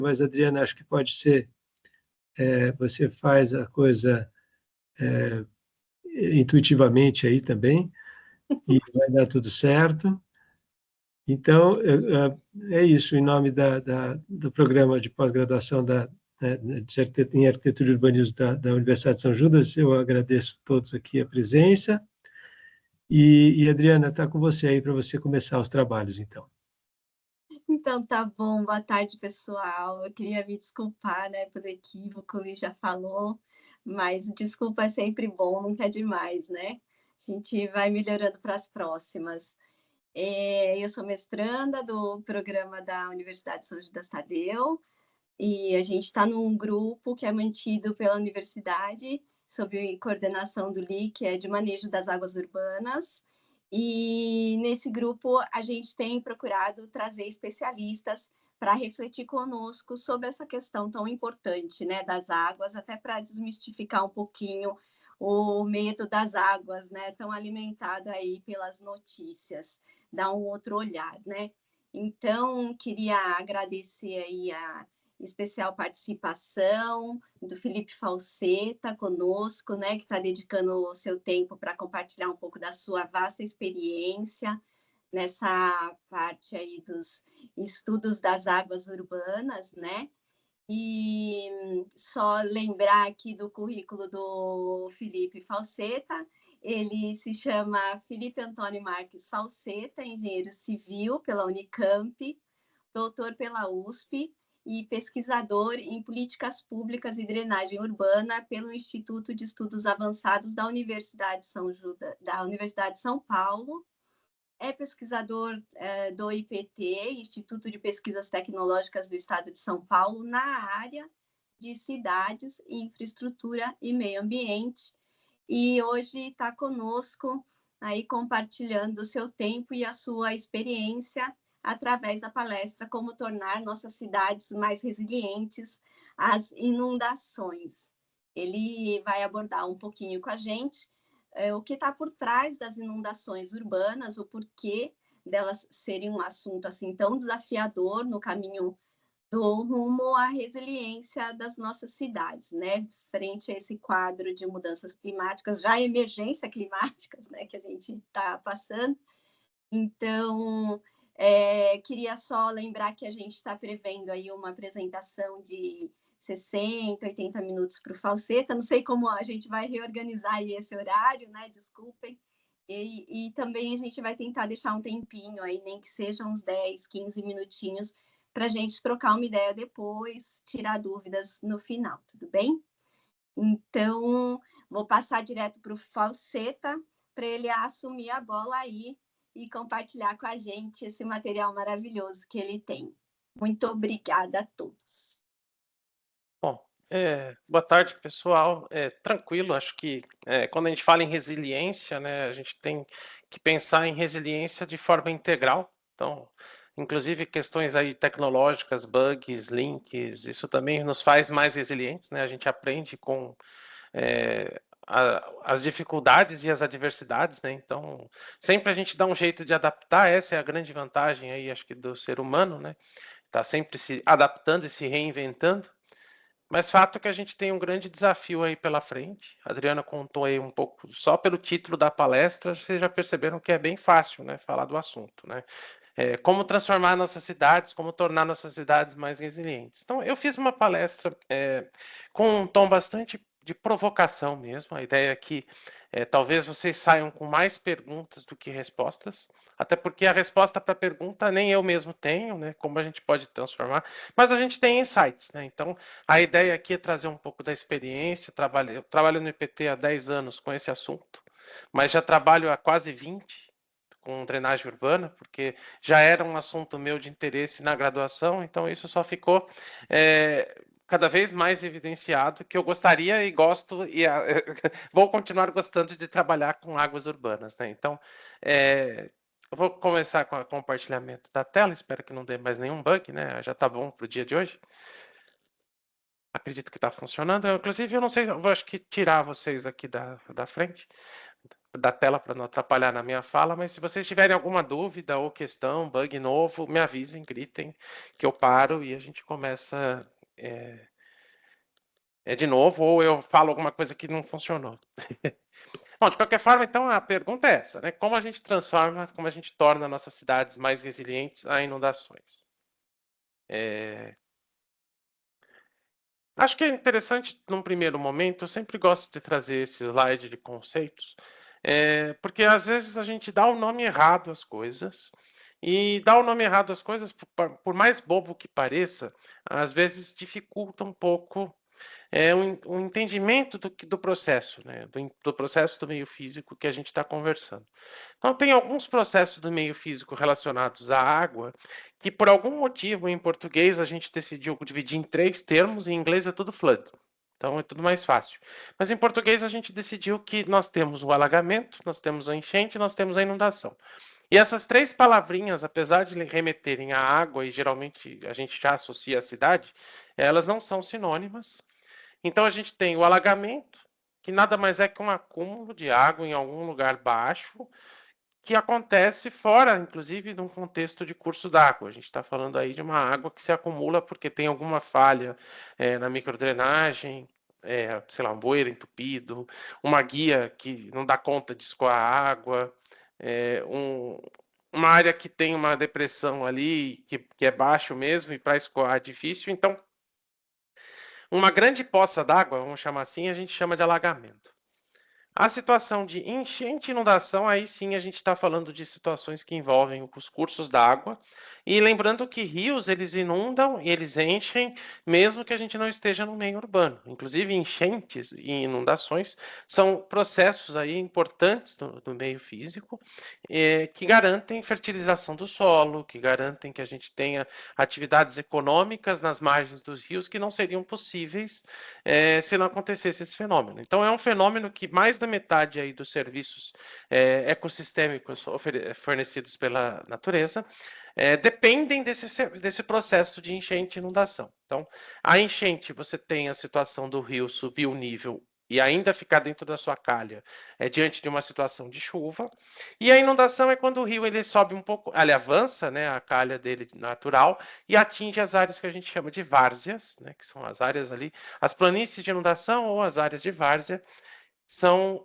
mas, Adriana, acho que pode ser, você faz a coisa intuitivamente aí também, e vai dar tudo certo. Então, é isso, em nome do programa de pós-graduação em Arquitetura e Urbanismo da Universidade de São Judas, eu agradeço a todos aqui a presença. E Adriana, está com você aí para você começar os trabalhos, então. Então, tá bom. Boa tarde, pessoal. Eu queria me desculpar, né, pelo equívoco, o Luiz já falou, mas desculpa é sempre bom, nunca é demais, né? A gente vai melhorando para as próximas. Eu sou mestranda do programa da Universidade de São Judas Tadeu, e a gente está num grupo que é mantido pela universidade, sob coordenação do LI, que é de manejo das águas urbanas, e nesse grupo a gente tem procurado trazer especialistas para refletir conosco sobre essa questão tão importante, né, das águas, até para desmistificar um pouquinho o medo das águas, né, tão alimentado aí pelas notícias, dar um outro olhar, né? Então, queria agradecer aí a especial participação do Felipe Falseta conosco, né, que está dedicando o seu tempo para compartilhar um pouco da sua vasta experiência nessa parte aí dos estudos das águas urbanas, né? E só lembrar aqui do currículo do Felipe Falseta, ele se chama Felipe Antônio Marques Falseta, engenheiro civil pela Unicamp, doutor pela USP e pesquisador em políticas públicas e drenagem urbana pelo Instituto de Estudos Avançados da Universidade de São Paulo. É pesquisador do IPT, Instituto de Pesquisas Tecnológicas do Estado de São Paulo, na área de cidades, infraestrutura e meio ambiente. E hoje está conosco aí compartilhando o seu tempo e a sua experiência através da palestra Como Tornar Nossas Cidades Mais Resilientes às Inundações. Ele vai abordar um pouquinho com a gente o que está por trás das inundações urbanas, o porquê delas serem um assunto assim tão desafiador no caminho do rumo à resiliência das nossas cidades, né? Frente a esse quadro de mudanças climáticas, já emergência climáticas, né, que a gente está passando. Então, queria só lembrar que a gente está prevendo aí uma apresentação de 60, 80 minutos para o Falseta. Não sei como a gente vai reorganizar aí esse horário, né? Desculpem. E também a gente vai tentar deixar um tempinho aí, nem que sejam uns 10, 15 minutinhos, para a gente trocar uma ideia depois, tirar dúvidas no final, tudo bem? Então, vou passar direto para o Falseta, para ele assumir a bola aí e compartilhar com a gente esse material maravilhoso que ele tem. Muito obrigada a todos. Bom, boa tarde, pessoal. Tranquilo, acho que quando a gente fala em resiliência, né, a gente tem que pensar em resiliência de forma integral. Então, inclusive questões aí tecnológicas, bugs, links, isso também nos faz mais resilientes, né? A gente aprende com as dificuldades e as adversidades, né? Então, sempre a gente dá um jeito de adaptar, essa é a grande vantagem aí, acho que do ser humano, né? Tá sempre se adaptando e se reinventando. Mas fato é que a gente tem um grande desafio aí pela frente. A Adriana contou aí um pouco, só pelo título da palestra, vocês já perceberam que é bem fácil, né, falar do assunto, né? Como transformar nossas cidades, como tornar nossas cidades mais resilientes. Então, eu fiz uma palestra com um tom bastante de provocação mesmo. A ideia é que talvez vocês saiam com mais perguntas do que respostas, até porque a resposta para a pergunta nem eu mesmo tenho, né? Como a gente pode transformar, mas a gente tem insights, né? Então, a ideia aqui é trazer um pouco da experiência. Eu trabalho no IPT há 10 anos com esse assunto, mas já trabalho há quase 20 com drenagem urbana, porque já era um assunto meu de interesse na graduação, então isso só ficou cada vez mais evidenciado que eu gostaria e gosto e vou continuar gostando de trabalhar com águas urbanas, né? Então, eu vou começar com o compartilhamento da tela, espero que não dê mais nenhum bug, né? Já está bom para o dia de hoje. Acredito que está funcionando. Inclusive, eu não sei, eu acho que tirar vocês aqui da frente. da tela para não atrapalhar na minha fala, mas se vocês tiverem alguma dúvida ou questão, bug novo, me avisem, gritem, que eu paro e a gente começa de novo, ou eu falo alguma coisa que não funcionou. Bom, de qualquer forma, então, a pergunta é essa, né? Como a gente transforma, como a gente torna nossas cidades mais resilientes a inundações? Acho que é interessante, num primeiro momento, eu sempre gosto de trazer esse slide de conceitos, porque às vezes a gente dá o nome errado às coisas, e dar o nome errado às coisas, por mais bobo que pareça, às vezes dificulta um pouco um entendimento do processo, né? Do processo do meio físico que a gente está conversando. Então, tem alguns processos do meio físico relacionados à água que, por algum motivo, em português, a gente decidiu dividir em 3 termos, e em inglês é tudo flood. Então, é tudo mais fácil. Mas, em português, a gente decidiu que nós temos o alagamento, nós temos a enchente, nós temos a inundação. E essas 3 palavrinhas, apesar de remeterem à água, e geralmente a gente já associa à cidade, elas não são sinônimas. Então, a gente tem o alagamento, que nada mais é que um acúmulo de água em algum lugar baixo, que acontece fora, inclusive, de um contexto de curso d'água. A gente está falando aí de uma água que se acumula porque tem alguma falha na microdrenagem, sei lá, um bueiro entupido, uma guia que não dá conta de escoar água, uma área que tem uma depressão ali, que é baixo mesmo, e para escoar é difícil. Então, uma grande poça d'água, vamos chamar assim, a gente chama de alagamento. A situação de enchente e inundação, aí sim a gente está falando de situações que envolvem os cursos d'água. E lembrando que rios, eles inundam e eles enchem, mesmo que a gente não esteja no meio urbano. Inclusive, enchentes e inundações são processos aí importantes do meio físico, que garantem fertilização do solo, que garantem que a gente tenha atividades econômicas nas margens dos rios que não seriam possíveis se não acontecesse esse fenômeno. Então, é um fenômeno que mais da metade aí dos serviços ecossistêmicos fornecidos pela natureza dependem desse processo de enchente e inundação. Então, a enchente, você tem a situação do rio subir o nível e ainda ficar dentro da sua calha diante de uma situação de chuva. E a inundação é quando o rio ele sobe um pouco, ele avança, né, a calha dele natural e atinge as áreas que a gente chama de várzeas, né, que são as áreas ali, as planícies de inundação ou as áreas de várzea, são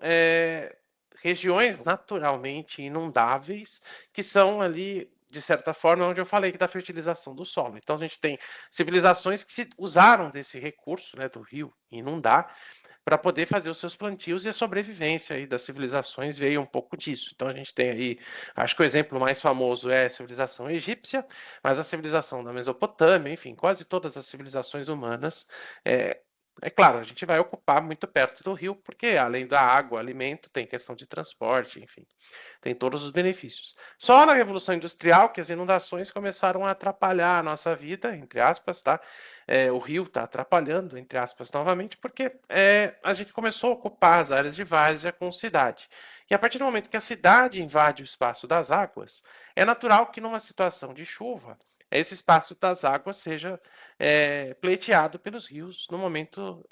regiões naturalmente inundáveis, que são ali, de certa forma, onde eu falei que da fertilização do solo. Então, a gente tem civilizações que se usaram desse recurso, né, do rio inundar, para poder fazer os seus plantios, e a sobrevivência aí das civilizações veio um pouco disso. Então a gente tem aí, acho que o exemplo mais famoso é a civilização egípcia, mas a civilização da Mesopotâmia, enfim, quase todas as civilizações humanas. É claro, a gente vai ocupar muito perto do rio, porque além da água, alimento, tem questão de transporte, enfim, tem todos os benefícios. Só na Revolução Industrial que as inundações começaram a atrapalhar a nossa vida, entre aspas, tá? O rio está atrapalhando, entre aspas, novamente, porque a gente começou a ocupar as áreas de várzea com cidade. E a partir do momento que a cidade invade o espaço das águas, é natural que numa situação de chuva, esse espaço das águas seja pleiteado pelos rios no momento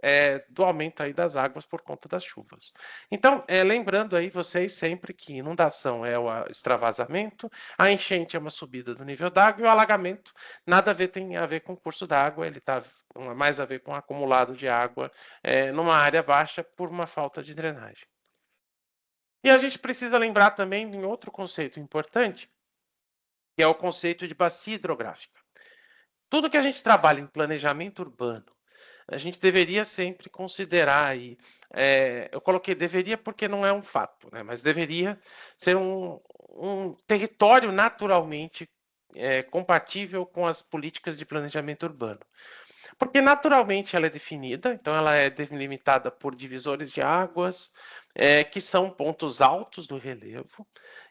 do aumento aí das águas por conta das chuvas. Então, lembrando aí vocês sempre que inundação é o extravasamento, a enchente é uma subida do nível d'água e o alagamento tem a ver com o curso d'água, ele está mais a ver com o acumulado de água numa área baixa por uma falta de drenagem. E a gente precisa lembrar também de outro conceito importante, que é o conceito de bacia hidrográfica. Tudo que a gente trabalha em planejamento urbano, a gente deveria sempre considerar aí, eu coloquei deveria porque não é um fato, né, mas deveria ser um território naturalmente compatível com as políticas de planejamento urbano. Porque naturalmente ela é definida, então ela é delimitada por divisores de águas, que são pontos altos do relevo,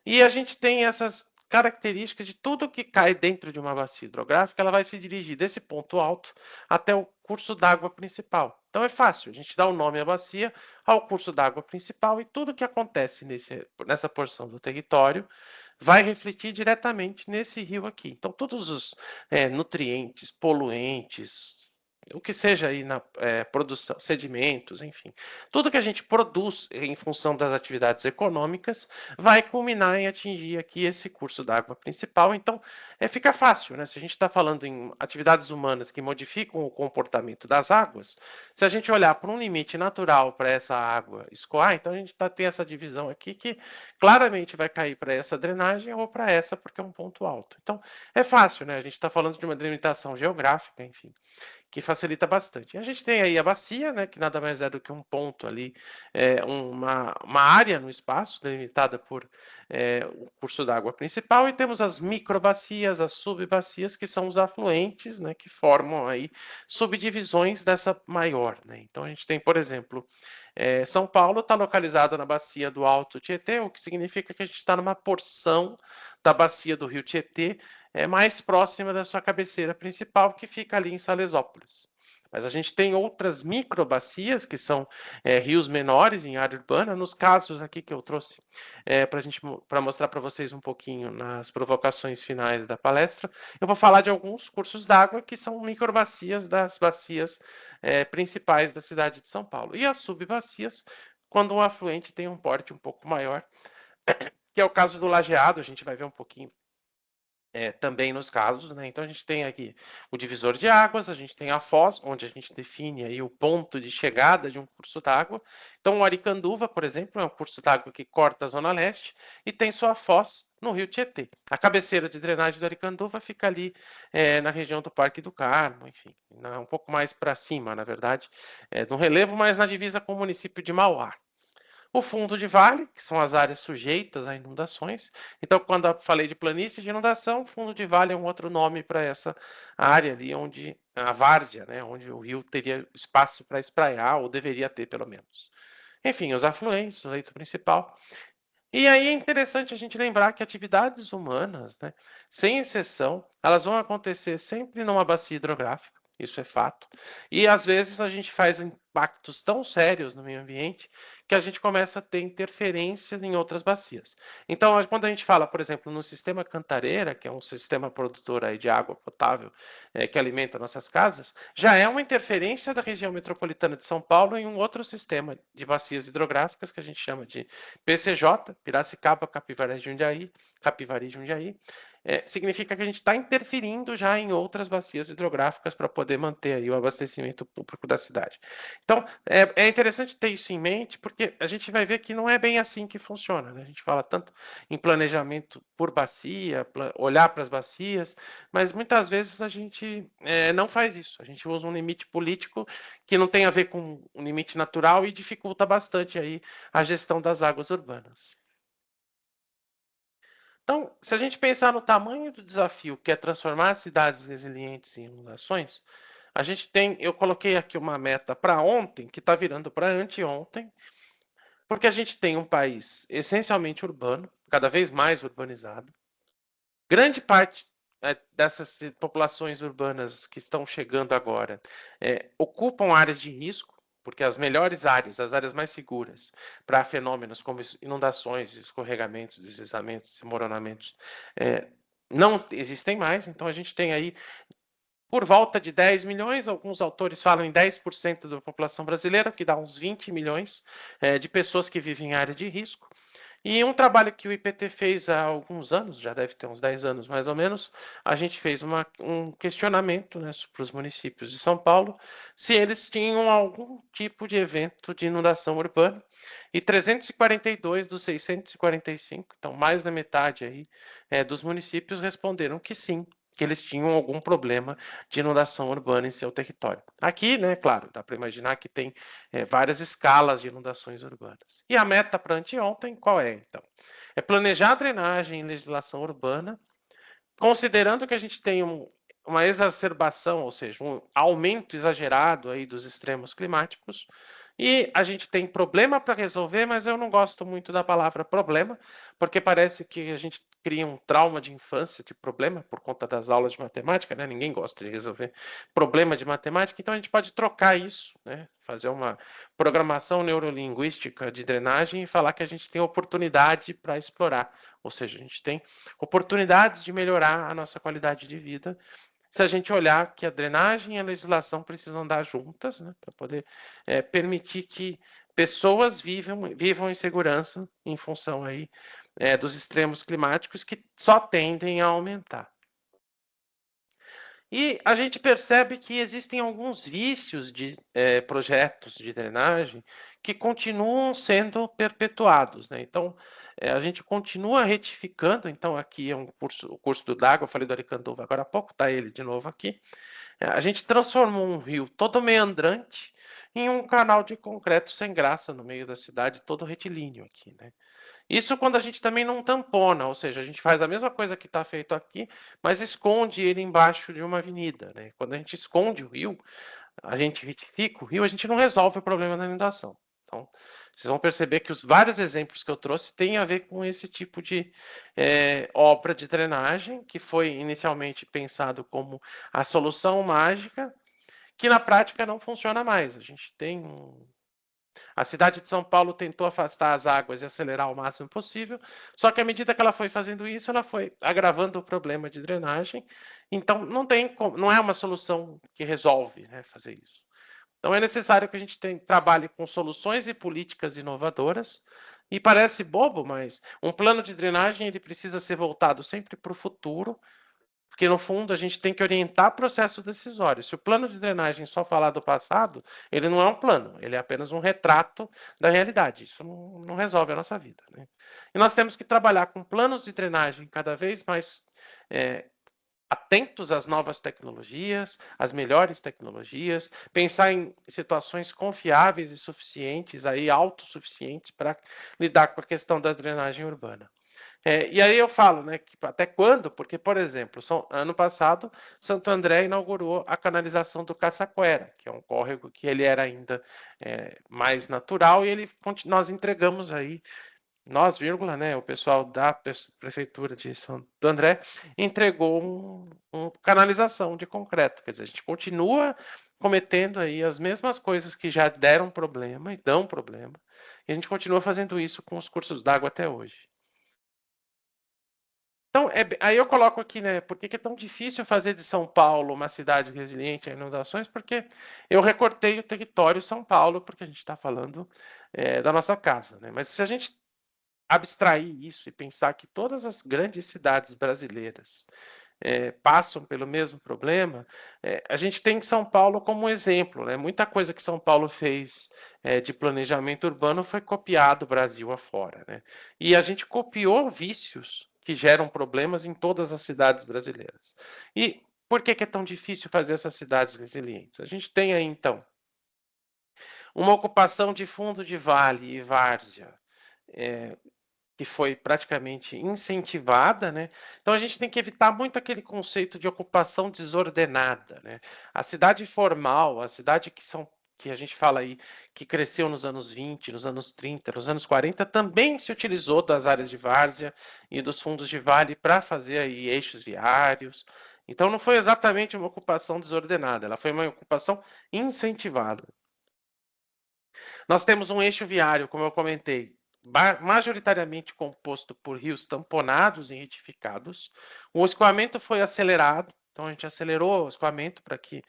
e a gente tem essas características de tudo que cai dentro de uma bacia hidrográfica, ela vai se dirigir desse ponto alto até o curso d'água principal. Então é fácil, a gente dá o nome à bacia ao curso d'água principal e tudo que acontece nessa porção do território vai refletir diretamente nesse rio aqui. Então todos os nutrientes, poluentes, o que seja aí na produção, sedimentos, enfim. Tudo que a gente produz em função das atividades econômicas vai culminar em atingir aqui esse curso d'água principal. Então, fica fácil, né? Se a gente está falando em atividades humanas que modificam o comportamento das águas, se a gente olhar para um limite natural para essa água escoar, então a gente tem essa divisão aqui que claramente vai cair para essa drenagem ou para essa, porque é um ponto alto. Então, é fácil, né? A gente está falando de uma delimitação geográfica, enfim, que facilita bastante. A gente tem aí a bacia, né, que nada mais é do que um ponto ali, uma área no espaço delimitada por o curso d'água principal, e temos as microbacias, as subbacias, que são os afluentes, né, que formam aí subdivisões dessa maior, né? Então a gente tem, por exemplo, São Paulo está localizada na bacia do Alto Tietê, o que significa que a gente está numa porção da bacia do Rio Tietê mais próxima da sua cabeceira principal, que fica ali em Salesópolis. Mas a gente tem outras microbacias, que são rios menores em área urbana. Nos casos aqui que eu trouxe para mostrar para vocês um pouquinho nas provocações finais da palestra, eu vou falar de alguns cursos d'água que são microbacias das bacias principais da cidade de São Paulo. E as subbacias, quando um afluente tem um porte um pouco maior, que é o caso do Lajeado, a gente vai ver um pouquinho também nos casos, né? Então a gente tem aqui o divisor de águas, a gente tem a foz, onde a gente define aí o ponto de chegada de um curso d'água. Então o Aricanduva, por exemplo, é um curso d'água que corta a Zona Leste e tem sua foz no Rio Tietê. A cabeceira de drenagem do Aricanduva fica ali na região do Parque do Carmo, enfim, um pouco mais para cima, na verdade, no relevo, mas na divisa com o município de Mauá. O fundo de vale, que são as áreas sujeitas a inundações. Então, quando eu falei de planície de inundação, fundo de vale é um outro nome para essa área ali, onde a várzea, né, onde o rio teria espaço para espraiar, ou deveria ter, pelo menos. Enfim, os afluentes, o leito principal. E aí é interessante a gente lembrar que atividades humanas, né, sem exceção, elas vão acontecer sempre numa bacia hidrográfica, isso é fato. E às vezes a gente faz impactos tão sérios no meio ambiente que a gente começa a ter interferência em outras bacias. Então, quando a gente fala, por exemplo, no sistema Cantareira, que é um sistema produtor aí de água potável que alimenta nossas casas, já é uma interferência da região metropolitana de São Paulo em um outro sistema de bacias hidrográficas que a gente chama de PCJ, Piracicaba, Capivari, Jundiaí, significa que a gente está interferindo já em outras bacias hidrográficas para poder manter aí o abastecimento público da cidade. Então, é interessante ter isso em mente, porque a gente vai ver que não é bem assim que funciona, né? A gente fala tanto em planejamento por bacia, olhar para as bacias, mas muitas vezes a gente não faz isso. A gente usa um limite político que não tem a ver com um limite natural e dificulta bastante aí a gestão das águas urbanas. Então, se a gente pensar no tamanho do desafio, que é transformar cidades resilientes em inundações, a gente tem, eu coloquei aqui uma meta para ontem, que está virando para anteontem, porque a gente tem um país essencialmente urbano, cada vez mais urbanizado. Grande parte dessas populações urbanas que estão chegando agora ocupam áreas de risco, porque as melhores áreas, as áreas mais seguras para fenômenos como inundações, escorregamentos, deslizamentos, desmoronamentos, não existem mais. Então a gente tem aí por volta de 10 milhões, alguns autores falam em 10% da população brasileira, que dá uns 20 milhões de pessoas que vivem em área de risco. E um trabalho que o IPT fez há alguns anos, já deve ter uns 10 anos mais ou menos, a gente fez um questionamento, né, para os municípios de São Paulo, se eles tinham algum tipo de evento de inundação urbana, e 342 dos 645, então mais da metade aí, dos municípios responderam que sim, que eles tinham algum problema de inundação urbana em seu território. Aqui, né, claro, dá para imaginar que tem várias escalas de inundações urbanas. E a meta para anteontem, qual é, então? É planejar a drenagem em legislação urbana, considerando que a gente tem uma exacerbação, ou seja, um aumento exagerado aí dos extremos climáticos, e a gente tem problema para resolver, mas eu não gosto muito da palavra problema, porque parece que a gente cria um trauma de infância de problema por conta das aulas de matemática, né? Ninguém gosta de resolver problema de matemática, então a gente pode trocar isso, né? Fazer uma programação neurolinguística de drenagem e falar que a gente tem oportunidade para explorar, ou seja, a gente tem oportunidades de melhorar a nossa qualidade de vida se a gente olhar que a drenagem e a legislação precisam andar juntas, né, para poder permitir que pessoas vivam em segurança em função aí dos extremos climáticos que só tendem a aumentar. E a gente percebe que existem alguns vícios de projetos de drenagem que continuam sendo perpetuados, né? Então, a gente continua retificando. Então, aqui é o curso do Dago, eu falei do Aricanduva agora há pouco, está ele de novo aqui. A gente transformou um rio todo meandrante em um canal de concreto sem graça no meio da cidade, todo retilíneo aqui, né? Isso quando a gente também não tampona, ou seja, a gente faz a mesma coisa que está feito aqui, mas esconde ele embaixo de uma avenida, né? Quando a gente esconde o rio, a gente retifica o rio, a gente não resolve o problema da inundação. Então, vocês vão perceber que os vários exemplos que eu trouxe têm a ver com esse tipo de obra de drenagem, que foi inicialmente pensado como a solução mágica, que na prática não funciona mais. A gente tem A cidade de São Paulo tentou afastar as águas e acelerar o máximo possível, só que à medida que ela foi fazendo isso, ela foi agravando o problema de drenagem. Então, não é uma solução que resolve, né, fazer isso. Então, é necessário que a gente trabalhe com soluções e políticas inovadoras. E parece bobo, mas um plano de drenagem ele precisa ser voltado sempre para o futuro, porque, no fundo, a gente tem que orientar o processo decisório. Se o plano de drenagem só falar do passado, ele não é um plano, ele é apenas um retrato da realidade. Isso não resolve a nossa vida, né? E nós temos que trabalhar com planos de drenagem cada vez mais atentos às novas tecnologias, às melhores tecnologias, pensar em situações confiáveis e suficientes, aí autossuficientes, para lidar com a questão da drenagem urbana. E aí eu falo, né, que até quando? Porque, por exemplo, ano passado, Santo André inaugurou a canalização do Caçaquera, que é um córrego que ele era ainda mais natural, e nós entregamos aí, nós, vírgula, né, o pessoal da Prefeitura de Santo André entregou uma canalização de concreto. Quer dizer, a gente continua cometendo aí as mesmas coisas que já deram problema e dão problema, e a gente continua fazendo isso com os cursos d'água até hoje. Então, aí eu coloco aqui, né, por que é tão difícil fazer de São Paulo uma cidade resiliente a inundações? Porque eu recortei o território São Paulo, porque a gente está falando da nossa casa, né? Mas se a gente abstrair isso e pensar que todas as grandes cidades brasileiras passam pelo mesmo problema, a gente tem São Paulo como exemplo, né? Muita coisa que São Paulo fez de planejamento urbano foi copiado Brasil afora, né? E a gente copiou vícios que geram problemas em todas as cidades brasileiras. E por que é tão difícil fazer essas cidades resilientes? A gente tem aí, então, uma ocupação de fundo de vale e várzea, que foi praticamente incentivada, né? Então a gente tem que evitar muito aquele conceito de ocupação desordenada, né? A cidade formal, a cidade que a gente fala aí, que cresceu nos anos 20, nos anos 30, nos anos 40, também se utilizou das áreas de várzea e dos fundos de vale para fazer aí eixos viários. Então não foi exatamente uma ocupação desordenada, ela foi uma ocupação incentivada. Nós temos um eixo viário, como eu comentei, majoritariamente composto por rios tamponados e retificados. O escoamento foi acelerado, então a gente acelerou o escoamento para que.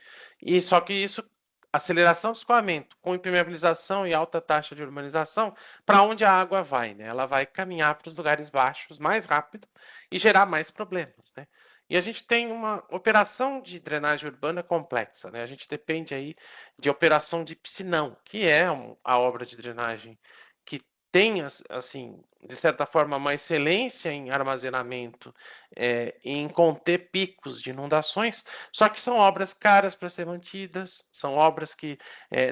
Só que isso, aceleração do escoamento, com impermeabilização e alta taxa de urbanização, para onde a água vai, né? Ela vai caminhar para os lugares baixos mais rápido e gerar mais problemas, né? E a gente tem uma operação de drenagem urbana complexa, né? A gente depende aí de operação de piscinão, que é a obra de drenagem que tem, assim, de certa forma, uma excelência em armazenamento e em conter picos de inundações, só que são obras caras para ser mantidas, são obras que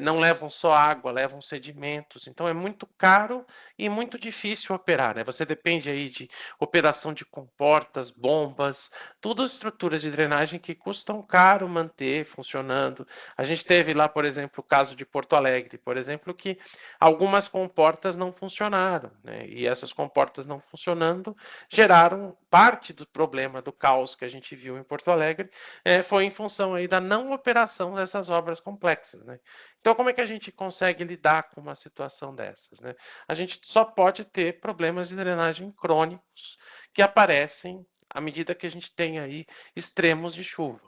não levam só água, levam sedimentos, então é muito caro e muito difícil operar, né? Você depende aí de operação de comportas, bombas, tudo estruturas de drenagem que custam caro manter funcionando. A gente teve lá, por exemplo, o caso de Porto Alegre, por exemplo, que algumas comportas não funcionaram, né? E essas comportas não funcionando geraram parte do problema do caos que a gente viu em Porto Alegre, foi em função aí da não operação dessas obras complexas, né? Então, como é que a gente consegue lidar com uma situação dessas, né? A gente só pode ter problemas de drenagem crônicos que aparecem à medida que a gente tem aí extremos de chuva.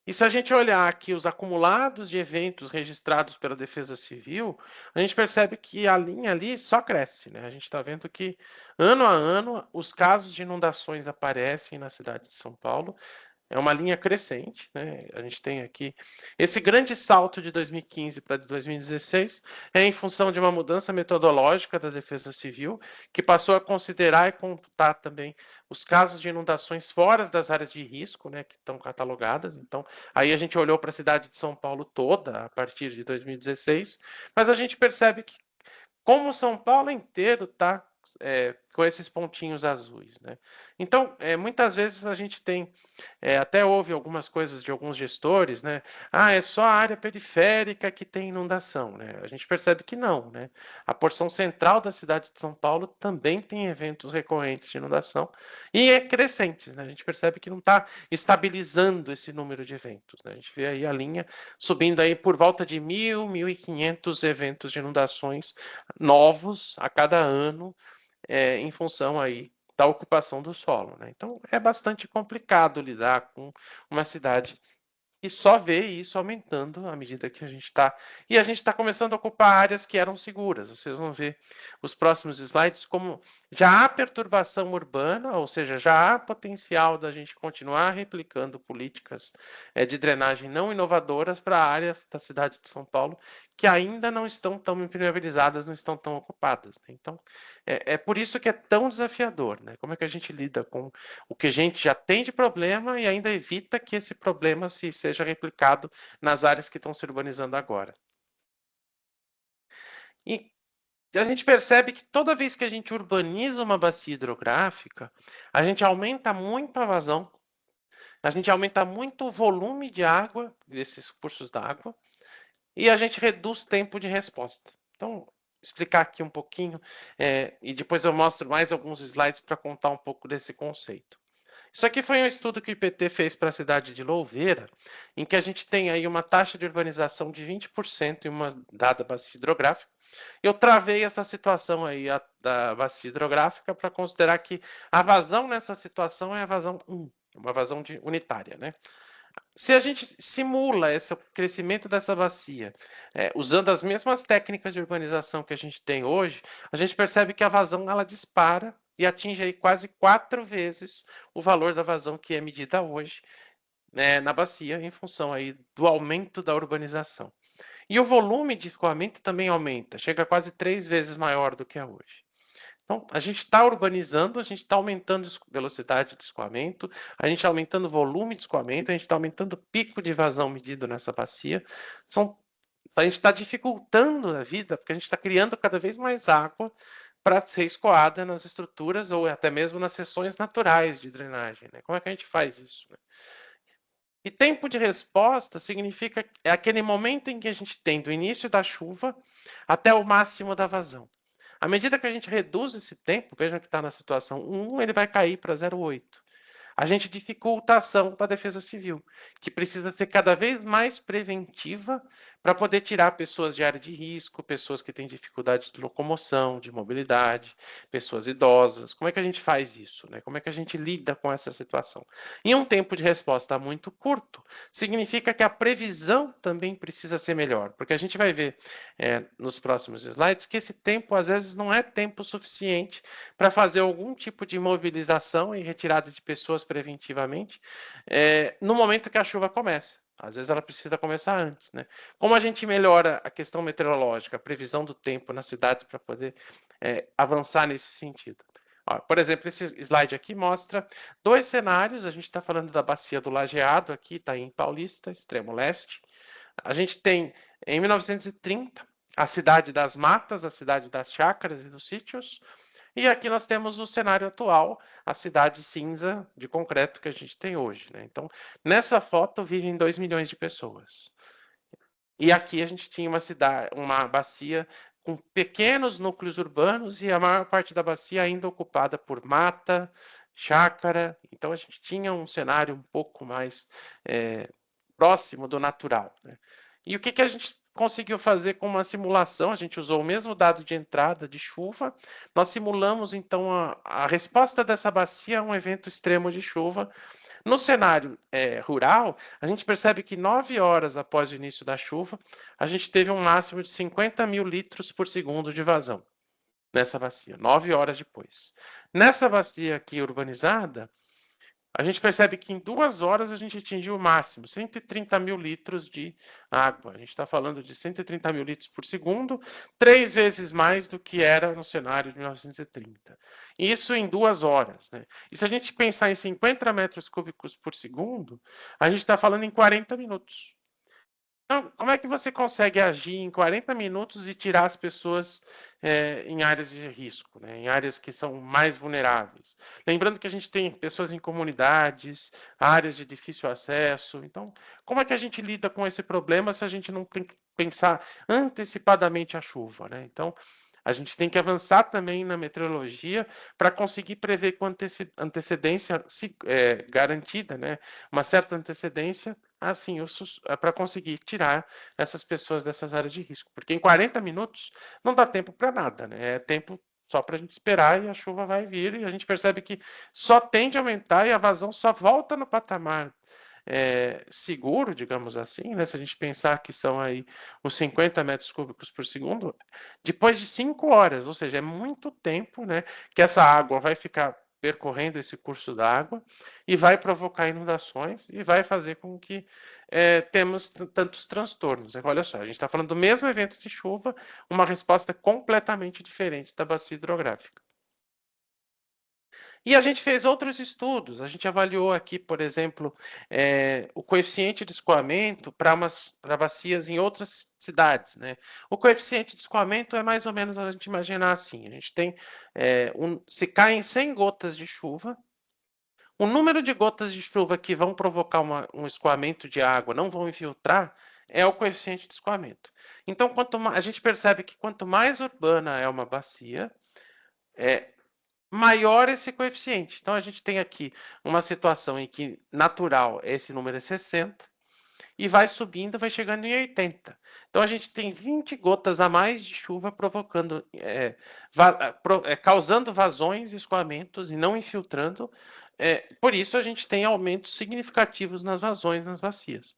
E se a gente olhar aqui os acumulados de eventos registrados pela Defesa Civil, a gente percebe que a linha ali só cresce, né? A gente está vendo que, ano a ano, os casos de inundações aparecem na cidade de São Paulo. É uma linha crescente, né? A gente tem aqui esse grande salto de 2015 para 2016 é em função de uma mudança metodológica da Defesa Civil, que passou a considerar e computar também os casos de inundações fora das áreas de risco, né, que estão catalogadas. Então, aí a gente olhou para a cidade de São Paulo toda a partir de 2016, mas a gente percebe que como São Paulo inteiro está com esses pontinhos azuis, né? Então, muitas vezes a gente tem, até houve algumas coisas de alguns gestores, né? Ah, é só a área periférica que tem inundação, né? A gente percebe que não, né? A porção central da cidade de São Paulo também tem eventos recorrentes de inundação e é crescente, né? A gente percebe que não está estabilizando esse número de eventos, né? A gente vê aí a linha subindo aí por volta de 1.000, 1.500 eventos de inundações novos a cada ano, em função aí da ocupação do solo, né? Então é bastante complicado lidar com uma cidade e só vê isso aumentando à medida que a gente está. E a gente está começando a ocupar áreas que eram seguras. Vocês vão ver os próximos slides como já há perturbação urbana, ou seja, já há potencial da gente continuar replicando políticas de drenagem não inovadoras para áreas da cidade de São Paulo que ainda não estão tão impermeabilizadas, não estão tão ocupadas, né? Então, é por isso que é tão desafiador, né? Como é que a gente lida com o que a gente já tem de problema e ainda evita que esse problema seja replicado nas áreas que estão se urbanizando agora. E a gente percebe que toda vez que a gente urbaniza uma bacia hidrográfica, a gente aumenta muito a vazão, a gente aumenta muito o volume de água, desses cursos d'água, e a gente reduz tempo de resposta. Então, explicar aqui um pouquinho, e depois eu mostro mais alguns slides para contar um pouco desse conceito. Isso aqui foi um estudo que o IPT fez para a cidade de Louveira, em que a gente tem aí uma taxa de urbanização de 20% em uma dada bacia hidrográfica. Eu travei essa situação aí da bacia hidrográfica para considerar que a vazão nessa situação é a vazão 1, uma vazão unitária, né? Se a gente simula esse crescimento dessa bacia, usando as mesmas técnicas de urbanização que a gente tem hoje, a gente percebe que a vazão ela dispara e atinge aí quase 4 vezes o valor da vazão que é medida hoje, né, na bacia, em função aí do aumento da urbanização. E o volume de escoamento também aumenta, chega a quase 3 vezes maior do que é hoje. Então, a gente está urbanizando, a gente está aumentando a velocidade de escoamento, a gente está aumentando o volume de escoamento, a gente está aumentando o pico de vazão medido nessa bacia. A gente está dificultando a vida, porque a gente está criando cada vez mais água para ser escoada nas estruturas ou até mesmo nas seções naturais de drenagem, né? Como é que a gente faz isso, né? E tempo de resposta significa aquele momento em que a gente tem do início da chuva até o máximo da vazão. À medida que a gente reduz esse tempo, veja que está na situação 1, ele vai cair para 0,8. A gente dificulta a ação da Defesa Civil, que precisa ser cada vez mais preventiva para poder tirar pessoas de área de risco, pessoas que têm dificuldade de locomoção, de mobilidade, pessoas idosas. Como é que a gente faz isso, né? Como é que a gente lida com essa situação? Em um tempo de resposta muito curto, significa que a previsão também precisa ser melhor, porque a gente vai ver nos próximos slides que esse tempo, às vezes, não é tempo suficiente para fazer algum tipo de mobilização e retirada de pessoas preventivamente no momento que a chuva começa. Às vezes ela precisa começar antes, né? Como a gente melhora a questão meteorológica, a previsão do tempo nas cidades para poder avançar nesse sentido? Ó, por exemplo, esse slide aqui mostra 2 cenários. A gente está falando da bacia do Lajeado, aqui está em Paulista, extremo leste. A gente tem, em 1930, a cidade das matas, a cidade das chácaras e dos sítios. E aqui nós temos o cenário atual, a cidade cinza de concreto que a gente tem hoje, né? Então, nessa foto vivem 2 milhões de pessoas. E aqui a gente tinha uma bacia com pequenos núcleos urbanos e a maior parte da bacia ainda ocupada por mata, chácara. Então a gente tinha um cenário um pouco mais próximo do natural, né? E o que a gente conseguiu fazer com uma simulação? A gente usou o mesmo dado de entrada de chuva, nós simulamos então a resposta dessa bacia a um evento extremo de chuva No cenário rural, a gente percebe que 9 horas após o início da chuva, a gente teve um máximo de 50 mil litros por segundo de vazão nessa bacia, 9 horas depois. Nessa bacia aqui urbanizada, a gente percebe que em 2 horas a gente atingiu o máximo, 130 mil litros de água. A gente está falando de 130 mil litros por segundo, 3 vezes mais do que era no cenário de 1930. Isso em 2 horas. Né? E se a gente pensar em 50 metros cúbicos por segundo, a gente está falando em 40 minutos. Então, como é que você consegue agir em 40 minutos e tirar as pessoas em áreas de risco, né? Em áreas que são mais vulneráveis? Lembrando que a gente tem pessoas em comunidades, áreas de difícil acesso. Então, como é que a gente lida com esse problema se a gente não tem que pensar antecipadamente a chuva, né? Então, a gente tem que avançar também na meteorologia para conseguir prever com antecedência garantida, né? Uma certa antecedência, assim, para conseguir tirar essas pessoas dessas áreas de risco. Porque em 40 minutos não dá tempo para nada, né? É tempo só para a gente esperar e a chuva vai vir e a gente percebe que só tende a aumentar e a vazão só volta no patamar seguro, digamos assim, né? Se a gente pensar que são aí os 50 metros cúbicos por segundo, depois de 5 horas, ou seja, é muito tempo, né, que essa água vai ficar percorrendo esse curso d'água e vai provocar inundações e vai fazer com que temos tantos transtornos. Olha só, a gente está falando do mesmo evento de chuva, uma resposta completamente diferente da bacia hidrográfica. E a gente fez outros estudos, a gente avaliou aqui, por exemplo, o coeficiente de escoamento para bacias em outras cidades. Né? O coeficiente de escoamento é mais ou menos a gente imaginar assim, a gente tem, se caem 100 gotas de chuva, o número de gotas de chuva que vão provocar um escoamento de água, não vão infiltrar, é o coeficiente de escoamento. Então, a gente percebe que quanto mais urbana é uma bacia, maior esse coeficiente. Então, a gente tem aqui uma situação em que natural esse número é 60 e vai subindo, vai chegando em 80. Então, a gente tem 20 gotas a mais de chuva provocando, causando vazões, escoamentos e não infiltrando. Por isso, a gente tem aumentos significativos nas vazões nas bacias.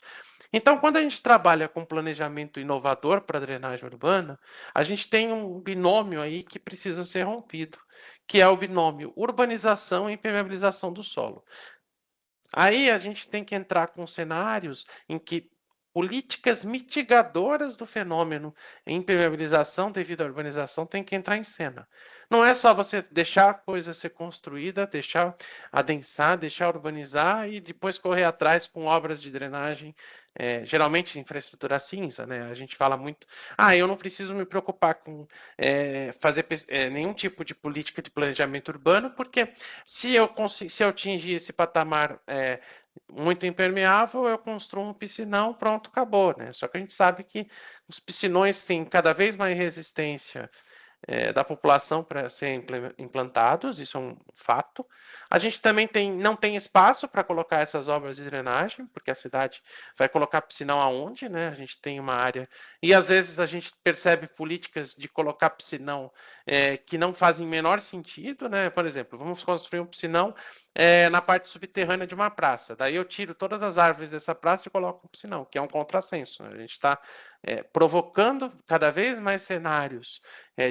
Então, quando a gente trabalha com planejamento inovador para a drenagem urbana, a gente tem um binômio aí que precisa ser rompido, que é o binômio urbanização e impermeabilização do solo. Aí a gente tem que entrar com cenários em que políticas mitigadoras do fenômeno impermeabilização devido à urbanização tem que entrar em cena. Não é só você deixar a coisa ser construída, deixar adensar, deixar urbanizar e depois correr atrás com obras de drenagem, geralmente infraestrutura cinza, né? A gente fala muito, eu não preciso me preocupar com fazer nenhum tipo de política de planejamento urbano, porque se eu atingir esse patamar muito impermeável, eu construo um piscinão, pronto, acabou, né? Só que a gente sabe que os piscinões têm cada vez mais resistência da população para serem implantados, isso é um fato. A gente também não tem espaço para colocar essas obras de drenagem, porque a cidade vai colocar piscinão aonde, né? A gente tem uma área... E às vezes a gente percebe políticas de colocar piscinão que não fazem menor sentido, né? Por exemplo, vamos construir um piscinão na parte subterrânea de uma praça. Daí eu tiro todas as árvores dessa praça e coloco um piscinão, que é um contrassenso. Né? A gente está provocando cada vez mais cenários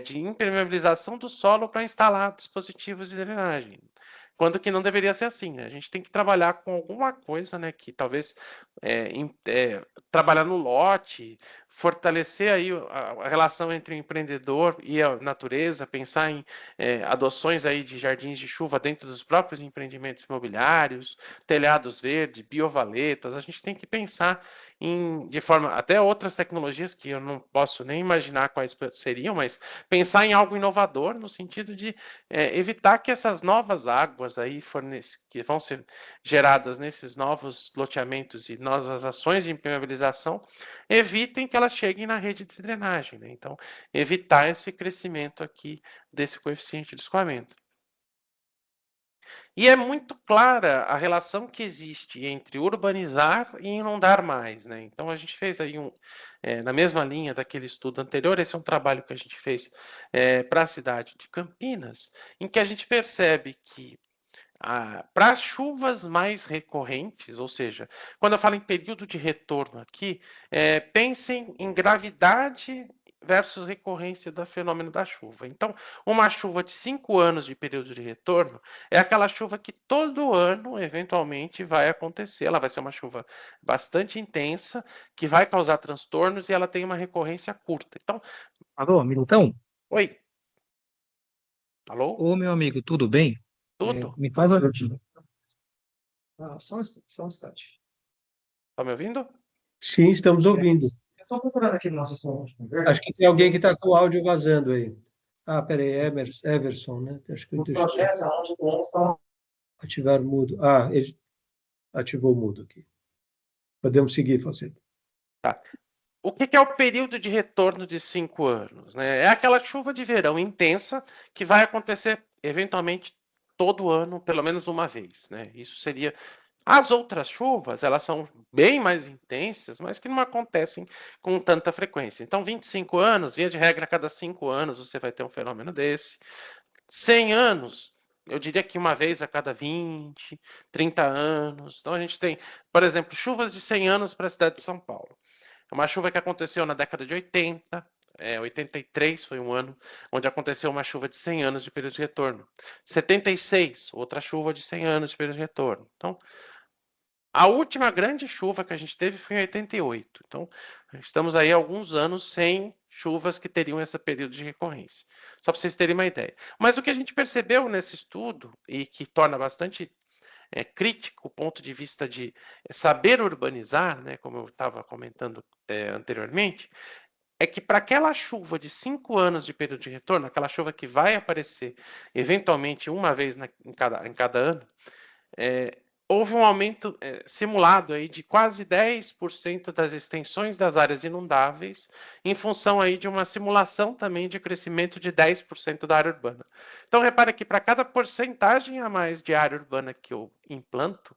de impermeabilização do solo para instalar dispositivos de drenagem. Quando que não deveria ser assim, né? A gente tem que trabalhar com alguma coisa, né? Que talvez trabalhar no lote, fortalecer aí a relação entre o empreendedor e a natureza, pensar em adoções aí de jardins de chuva dentro dos próprios empreendimentos imobiliários, telhados verdes, biovaletas. A gente tem que pensar de forma, até outras tecnologias que eu não posso nem imaginar quais seriam, mas pensar em algo inovador no sentido de evitar que essas novas águas aí que vão ser geradas nesses novos loteamentos e novas ações de impermeabilização evitem que elas cheguem na rede de drenagem, né? Então, evitar esse crescimento aqui desse coeficiente de escoamento. E é muito clara a relação que existe entre urbanizar e inundar mais, né? Então a gente fez aí na mesma linha daquele estudo anterior, esse é um trabalho que a gente fez para a cidade de Campinas, em que a gente percebe que Para chuvas mais recorrentes, ou seja, quando eu falo em período de retorno aqui, pensem em gravidade versus recorrência do fenômeno da chuva. Então, uma chuva de 5 anos de período de retorno é aquela chuva que todo ano, eventualmente, vai acontecer. Ela vai ser uma chuva bastante intensa, que vai causar transtornos e ela tem uma recorrência curta. Então, Alô, Milton? oi, alô? Ô, meu amigo, tudo bem? Tudo? Me faz uma pergunta. Só um instante. Tá me ouvindo? Sim, estamos ouvindo. Eu estou procurando aqui no nosso salão de conversa. Acho que tem alguém que está com o áudio vazando aí. Ah, peraí, Everson, né? Acho que O deixa eu processo onde consta. ativar o mudo. Ah, ele ativou o mudo aqui. Podemos seguir, Falseto. Tá. O que é o período de retorno de 5 anos? Né? É aquela chuva de verão intensa que vai acontecer eventualmente todo ano, pelo menos uma vez. Né? Isso seria. As outras chuvas, elas são bem mais intensas, mas que não acontecem com tanta frequência. Então, 25 anos, via de regra, a cada 5 anos você vai ter um fenômeno desse. 100 anos, eu diria que uma vez a cada 20, 30 anos. Então, a gente tem, por exemplo, chuvas de 100 anos para a cidade de São Paulo. Uma chuva que aconteceu na década de 80, 83 foi um ano onde aconteceu uma chuva de 100 anos de período de retorno. 76, outra chuva de 100 anos de período de retorno. Então, a última grande chuva que a gente teve foi em 88. Então, estamos aí há alguns anos sem chuvas que teriam esse período de recorrência. Só para vocês terem uma ideia. Mas o que a gente percebeu nesse estudo, e que torna bastante crítico o ponto de vista de saber urbanizar, né, como eu estava comentando anteriormente, é que para aquela chuva de 5 anos de período de retorno, aquela chuva que vai aparecer eventualmente uma vez em cada ano, houve um aumento simulado aí de quase 10% das extensões das áreas inundáveis, em função aí de uma simulação também de crescimento de 10% da área urbana. Então, repara que para cada porcentagem a mais de área urbana que eu implanto,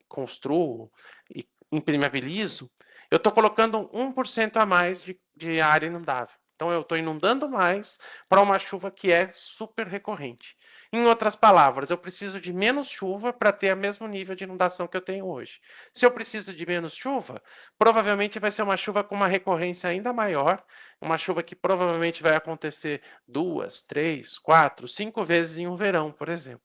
construo e impermeabilizo, eu estou colocando 1% a mais de área inundável. Então, eu estou inundando mais para uma chuva que é super recorrente. Em outras palavras, eu preciso de menos chuva para ter o mesmo nível de inundação que eu tenho hoje. Se eu preciso de menos chuva, provavelmente vai ser uma chuva com uma recorrência ainda maior, uma chuva que provavelmente vai acontecer 2, 3, 4, 5 vezes em um verão, por exemplo.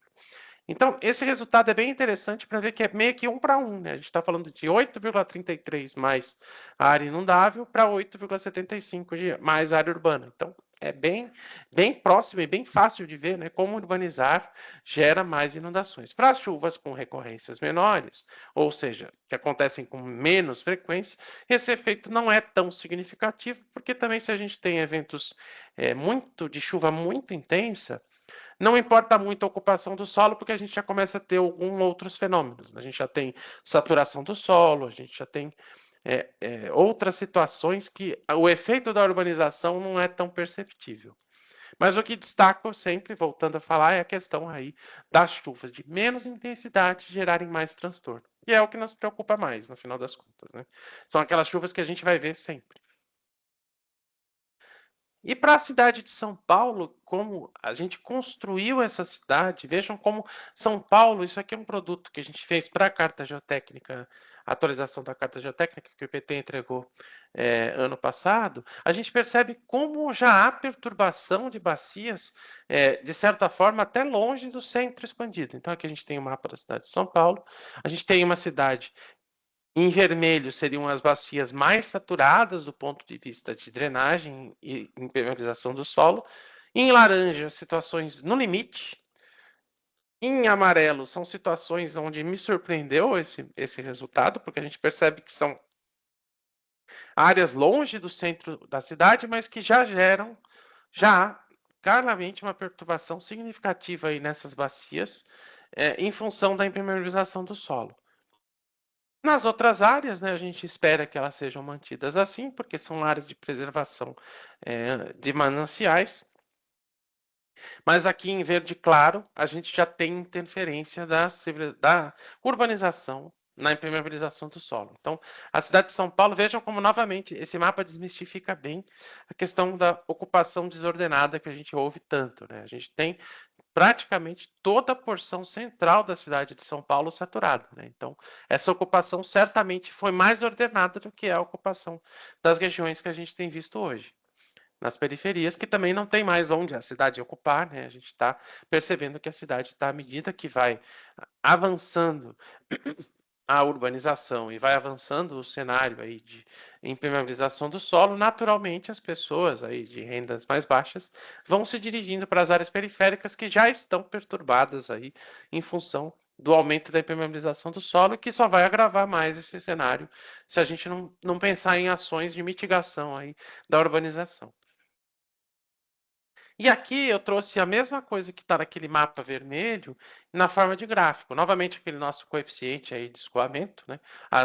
Então, esse resultado é bem interessante para ver que é meio que 1 para 1, né? A gente está falando de 8,33 mais a área inundável para 8,75 de mais área urbana. Então, é bem próximo e bem fácil de ver, né, como urbanizar gera mais inundações. Para chuvas com recorrências menores, ou seja, que acontecem com menos frequência, esse efeito não é tão significativo, porque também se a gente tem eventos de chuva muito intensa, não importa muito a ocupação do solo, porque a gente já começa a ter alguns outros fenômenos. A gente já tem saturação do solo, a gente já tem outras situações que o efeito da urbanização não é tão perceptível. Mas o que destaco sempre, voltando a falar, é a questão aí das chuvas de menos intensidade gerarem mais transtorno. E é o que nos preocupa mais, no final das contas, né? São aquelas chuvas que a gente vai ver sempre. E para a cidade de São Paulo, como a gente construiu essa cidade, vejam como São Paulo, isso aqui é um produto que a gente fez para a Carta Geotécnica, a atualização da Carta Geotécnica que o IPT entregou ano passado, a gente percebe como já há perturbação de bacias, de certa forma, até longe do centro expandido. Então aqui a gente tem o mapa da cidade de São Paulo, a gente tem uma cidade. Em vermelho seriam as bacias mais saturadas do ponto de vista de drenagem e impermeabilização do solo. Em laranja, situações no limite. Em amarelo, são situações onde me surpreendeu esse resultado, porque a gente percebe que são áreas longe do centro da cidade, mas que já geram, claramente, uma perturbação significativa aí nessas bacias, em função da impermeabilização do solo. Nas outras áreas, né, a gente espera que elas sejam mantidas assim, porque são áreas de preservação de mananciais. Mas aqui em verde claro, a gente já tem interferência da urbanização na impermeabilização do solo. Então, a cidade de São Paulo, vejam como, novamente, esse mapa desmistifica bem a questão da ocupação desordenada que a gente ouve tanto. Né? A gente tem praticamente toda a porção central da cidade de São Paulo saturada, né? Então, essa ocupação certamente foi mais ordenada do que a ocupação das regiões que a gente tem visto hoje. Nas periferias, que também não tem mais onde a cidade ocupar, né? A gente está percebendo que a cidade está, à medida que vai avançando a urbanização e vai avançando o cenário aí de impermeabilização do solo, naturalmente as pessoas aí de rendas mais baixas vão se dirigindo para as áreas periféricas que já estão perturbadas aí em função do aumento da impermeabilização do solo, que só vai agravar mais esse cenário se a gente não pensar em ações de mitigação aí da urbanização. E aqui eu trouxe a mesma coisa que está naquele mapa vermelho na forma de gráfico. Novamente aquele nosso coeficiente aí de escoamento, né?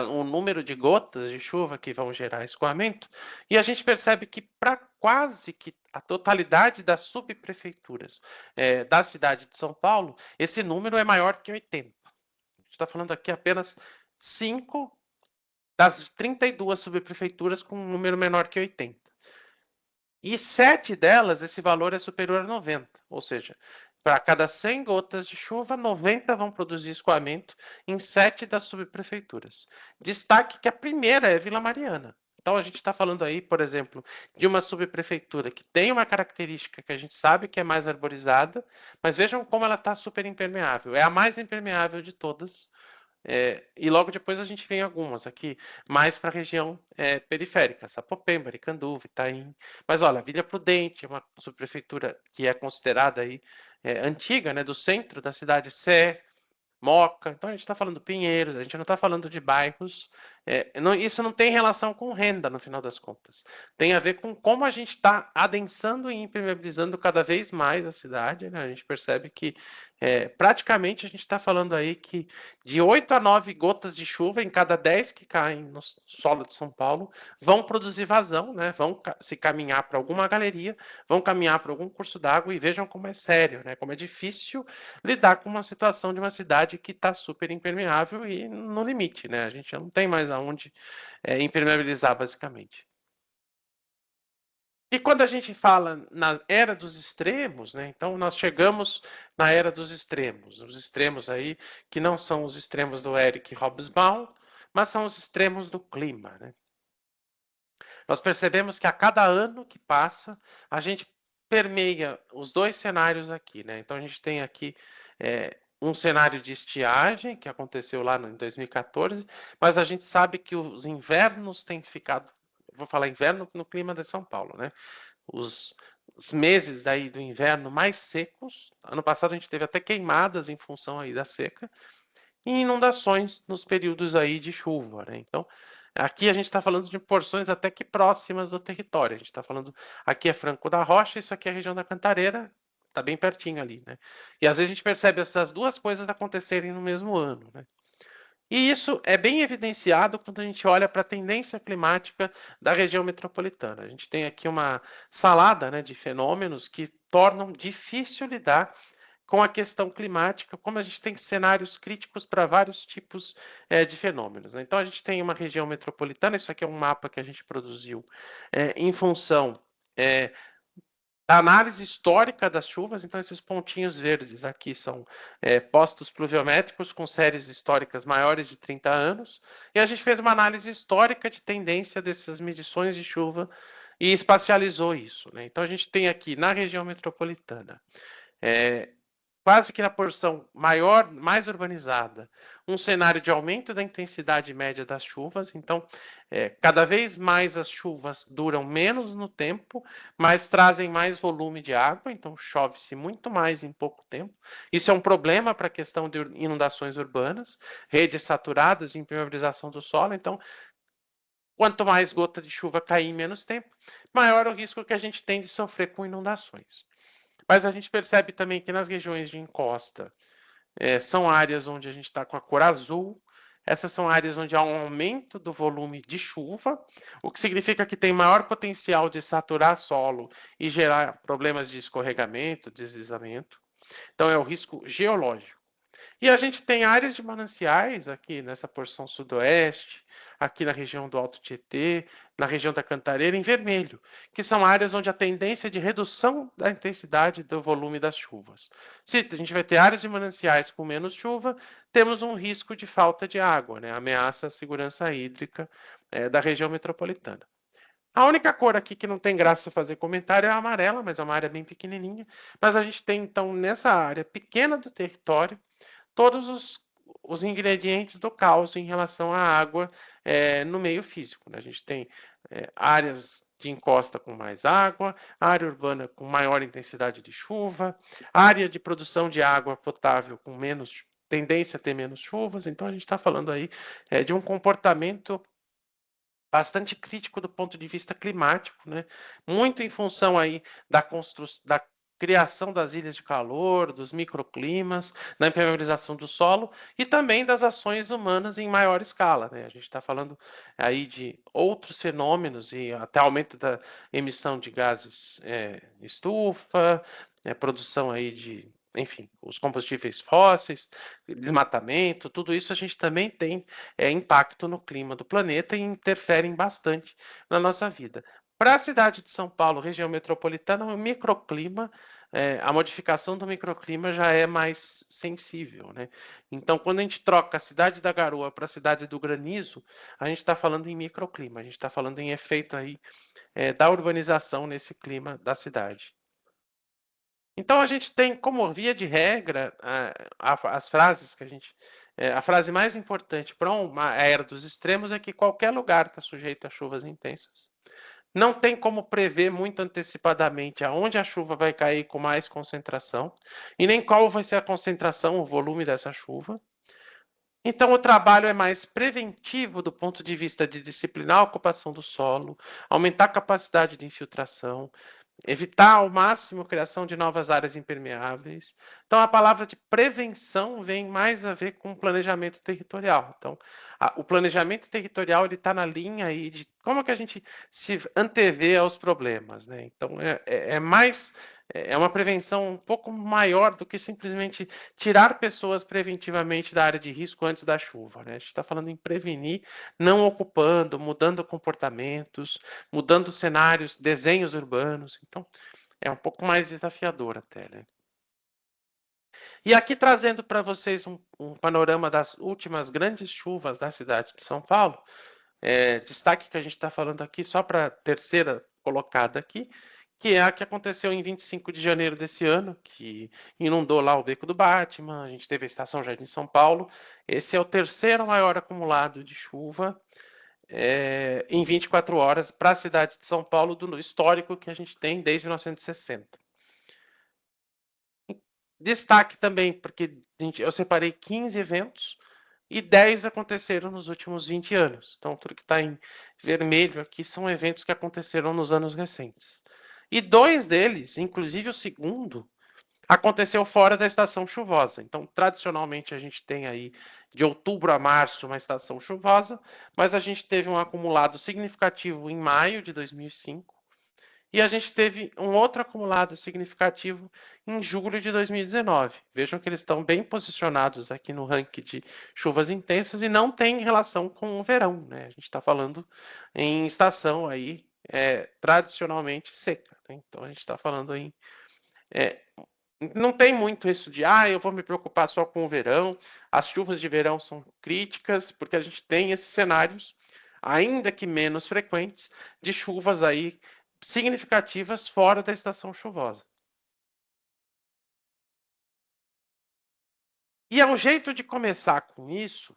O número de gotas de chuva que vão gerar escoamento. E a gente percebe que para quase que a totalidade das subprefeituras da cidade de São Paulo, esse número é maior que 80. A gente está falando aqui apenas 5 das 32 subprefeituras com um número menor que 80. E 7 delas, esse valor é superior a 90, ou seja, para cada 100 gotas de chuva, 90 vão produzir escoamento em 7 das subprefeituras. Destaque que a primeira é Vila Mariana. Então, a gente está falando aí, por exemplo, de uma subprefeitura que tem uma característica que a gente sabe que é mais arborizada, mas vejam como ela está super impermeável. É a mais impermeável de todas. E logo depois a gente vem algumas aqui, mais para a região periférica, Sapopemba, Aricanduva, Itaim. Mas olha, Vila Prudente é uma subprefeitura que é considerada aí, antiga, né, do centro da cidade, Sé, Moca. Então a gente está falando Pinheiros, a gente não está falando de bairros. Isso não tem relação com renda, no final das contas. Tem a ver com como a gente está adensando e impermeabilizando cada vez mais a cidade, né? A gente percebe que praticamente a gente está falando aí que de 8 a 9 gotas de chuva em cada 10 que caem no solo de São Paulo vão produzir vazão, né? Vão se caminhar para alguma galeria, vão caminhar para algum curso d'água, e vejam como é sério, né? Como é difícil lidar com uma situação de uma cidade que está super impermeável e no limite, né? A gente não tem mais aonde impermeabilizar, basicamente. E quando a gente fala na era dos extremos, né? Então nós chegamos na era dos extremos, os extremos aí que não são os extremos do Eric Hobsbawm, mas são os extremos do clima, né? Nós percebemos que a cada ano que passa, a gente permeia os dois cenários aqui, né? Então a gente tem aqui um cenário de estiagem que aconteceu lá em 2014, mas a gente sabe que os invernos têm ficado, vou falar inverno no clima de São Paulo, né? Os meses daí do inverno mais secos. Ano passado a gente teve até queimadas em função aí da seca e inundações nos períodos aí de chuva, né? Então, aqui a gente está falando de porções até que próximas do território. A gente está falando, aqui é Franco da Rocha, isso aqui é a região da Cantareira, está bem pertinho ali, né? E às vezes a gente percebe essas duas coisas acontecerem no mesmo ano, né? E isso é bem evidenciado quando a gente olha para a tendência climática da região metropolitana. A gente tem aqui uma salada, né, de fenômenos que tornam difícil lidar com a questão climática, como a gente tem cenários críticos para vários tipos de fenômenos, né? Então, a gente tem uma região metropolitana, isso aqui é um mapa que a gente produziu em função da análise histórica das chuvas. Então, esses pontinhos verdes aqui são postos pluviométricos com séries históricas maiores de 30 anos, e a gente fez uma análise histórica de tendência dessas medições de chuva e espacializou isso, né? Então, a gente tem aqui na região metropolitana, quase que na porção maior, mais urbanizada, um cenário de aumento da intensidade média das chuvas. Então, cada vez mais as chuvas duram menos no tempo, mas trazem mais volume de água, então chove-se muito mais em pouco tempo. Isso é um problema para a questão de inundações urbanas, redes saturadas, impermeabilização do solo. Então, quanto mais gota de chuva cair em menos tempo, maior o risco que a gente tem de sofrer com inundações. Mas a gente percebe também que nas regiões de encosta, são áreas onde a gente está com a cor azul. Essas são áreas onde há um aumento do volume de chuva, o que significa que tem maior potencial de saturar solo e gerar problemas de escorregamento, deslizamento. Então, é o risco geológico. E a gente tem áreas de mananciais aqui nessa porção sudoeste, aqui na região do Alto Tietê, na região da Cantareira, em vermelho, que são áreas onde a tendência é de redução da intensidade do volume das chuvas. Se a gente vai ter áreas de mananciais com menos chuva, temos um risco de falta de água, né? Ameaça à segurança hídrica da região metropolitana. A única cor aqui que não tem graça fazer comentário é a amarela, mas é uma área bem pequenininha. Mas a gente tem, então, nessa área pequena do território, todos os ingredientes do caos em relação à água no meio físico, né? A gente tem áreas de encosta com mais água, área urbana com maior intensidade de chuva, área de produção de água potável com menos tendência a ter menos chuvas. Então a gente está falando aí de um comportamento bastante crítico do ponto de vista climático, né? Muito em função aí da criação das ilhas de calor, dos microclimas, da impermeabilização do solo e também das ações humanas em maior escala, né? A gente está falando aí de outros fenômenos e até aumento da emissão de gases estufa, produção aí de, enfim, os combustíveis fósseis, desmatamento, tudo isso a gente também tem impacto no clima do planeta e interferem bastante na nossa vida. Para a cidade de São Paulo, região metropolitana, o microclima, a modificação do microclima já é mais sensível, né? Então, quando a gente troca a cidade da garoa para a cidade do granizo, a gente está falando em microclima, a gente está falando em efeito aí da urbanização nesse clima da cidade. Então a gente tem como via de regra as frases que a gente a frase mais importante para uma era dos extremos é que qualquer lugar está sujeito a chuvas intensas. Não tem como prever muito antecipadamente aonde a chuva vai cair com mais concentração e nem qual vai ser a concentração, o volume dessa chuva. Então, o trabalho é mais preventivo do ponto de vista de disciplinar a ocupação do solo, aumentar a capacidade de infiltração, evitar ao máximo a criação de novas áreas impermeáveis. Então, a palavra de prevenção vem mais a ver com planejamento territorial. Então, o planejamento territorial está na linha aí de como que a gente se antevê aos problemas, né? Então, é uma prevenção um pouco maior do que simplesmente tirar pessoas preventivamente da área de risco antes da chuva, né? A gente está falando em prevenir, não ocupando, mudando comportamentos, mudando cenários, desenhos urbanos. Então, é um pouco mais desafiador até, né? E aqui trazendo para vocês um panorama das últimas grandes chuvas da cidade de São Paulo. Destaque que a gente está falando aqui só para a terceira colocada aqui, que é a que aconteceu em 25 de janeiro desse ano, que inundou lá o Beco do Batman, a gente teve a Estação Jardim São Paulo. Esse é o terceiro maior acumulado de chuva em 24 horas para a cidade de São Paulo, do histórico que a gente tem desde 1960. Destaque também, porque eu separei 15 eventos e 10 aconteceram nos últimos 20 anos. Então, tudo que está em vermelho aqui são eventos que aconteceram nos anos recentes. E 2 deles, inclusive o segundo, aconteceu fora da estação chuvosa. Então, tradicionalmente, a gente tem aí de outubro a março uma estação chuvosa, mas a gente teve um acumulado significativo em maio de 2005 e a gente teve um outro acumulado significativo em julho de 2019. Vejam que eles estão bem posicionados aqui no ranking de chuvas intensas e não tem relação com o verão, né? A gente está falando em estação aí tradicionalmente seca, né? Então a gente está falando em não tem muito isso de, eu vou me preocupar só com o verão, as chuvas de verão são críticas, porque a gente tem esses cenários, ainda que menos frequentes, de chuvas aí significativas fora da estação chuvosa. E um jeito de começar com isso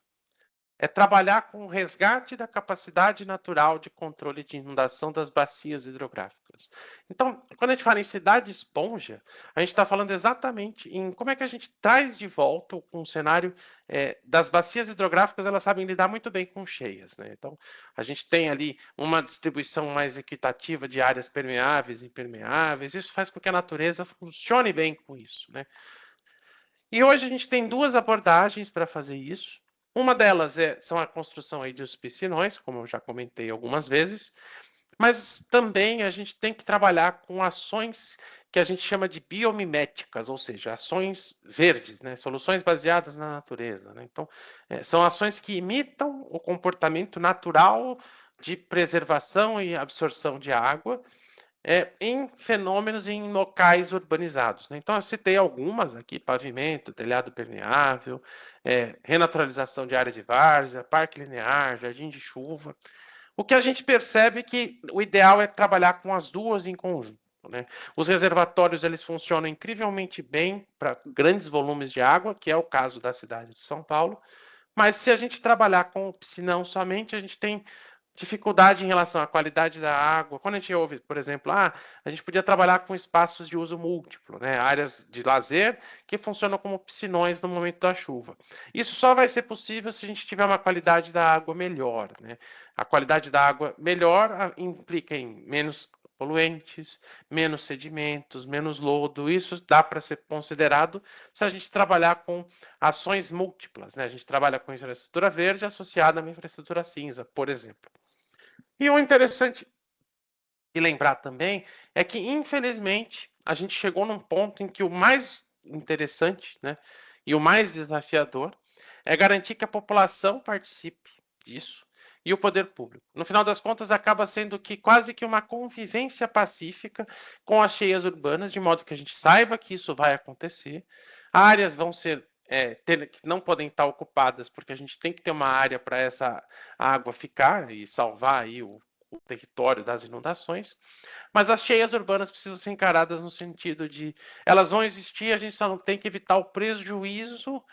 é trabalhar com o resgate da capacidade natural de controle de inundação das bacias hidrográficas. Então, quando a gente fala em cidade esponja, a gente está falando exatamente em como é que a gente traz de volta um cenário das bacias hidrográficas, elas sabem lidar muito bem com cheias, né? Então, a gente tem ali uma distribuição mais equitativa de áreas permeáveis e impermeáveis, isso faz com que a natureza funcione bem com isso, né? E hoje a gente tem 2 abordagens para fazer isso. Uma delas são a construção aí de piscinões, como eu já comentei algumas vezes, mas também a gente tem que trabalhar com ações que a gente chama de biomiméticas, ou seja, ações verdes, né? Soluções baseadas na natureza, né? Então, são ações que imitam o comportamento natural de preservação e absorção de água em fenômenos em locais urbanizados, né? Então, eu citei algumas aqui: pavimento, telhado permeável, renaturalização de área de várzea, parque linear, jardim de chuva. O que a gente percebe é que o ideal é trabalhar com as duas em conjunto, né? Os reservatórios, eles funcionam incrivelmente bem para grandes volumes de água, que é o caso da cidade de São Paulo, mas se a gente trabalhar com o piscinão somente, a gente tem dificuldade em relação à qualidade da água. Quando a gente ouve, por exemplo, a gente podia trabalhar com espaços de uso múltiplo, né? Áreas de lazer que funcionam como piscinões no momento da chuva. Isso só vai ser possível se a gente tiver uma qualidade da água melhor, né? A qualidade da água melhor implica em menos poluentes, menos sedimentos, menos lodo. Isso dá para ser considerado se a gente trabalhar com ações múltiplas, né? A gente trabalha com infraestrutura verde associada a uma infraestrutura cinza, por exemplo. E o interessante de lembrar também é que, infelizmente, a gente chegou num ponto em que o mais interessante, né, e o mais desafiador é garantir que a população participe disso e o poder público. No final das contas, acaba sendo que quase que uma convivência pacífica com as cheias urbanas, de modo que a gente saiba que isso vai acontecer. Áreas vão ser que não podem estar ocupadas, porque a gente tem que ter uma área para essa água ficar e salvar aí o território das inundações, mas as cheias urbanas precisam ser encaradas no sentido de elas vão existir, a gente só não tem que evitar o prejuízo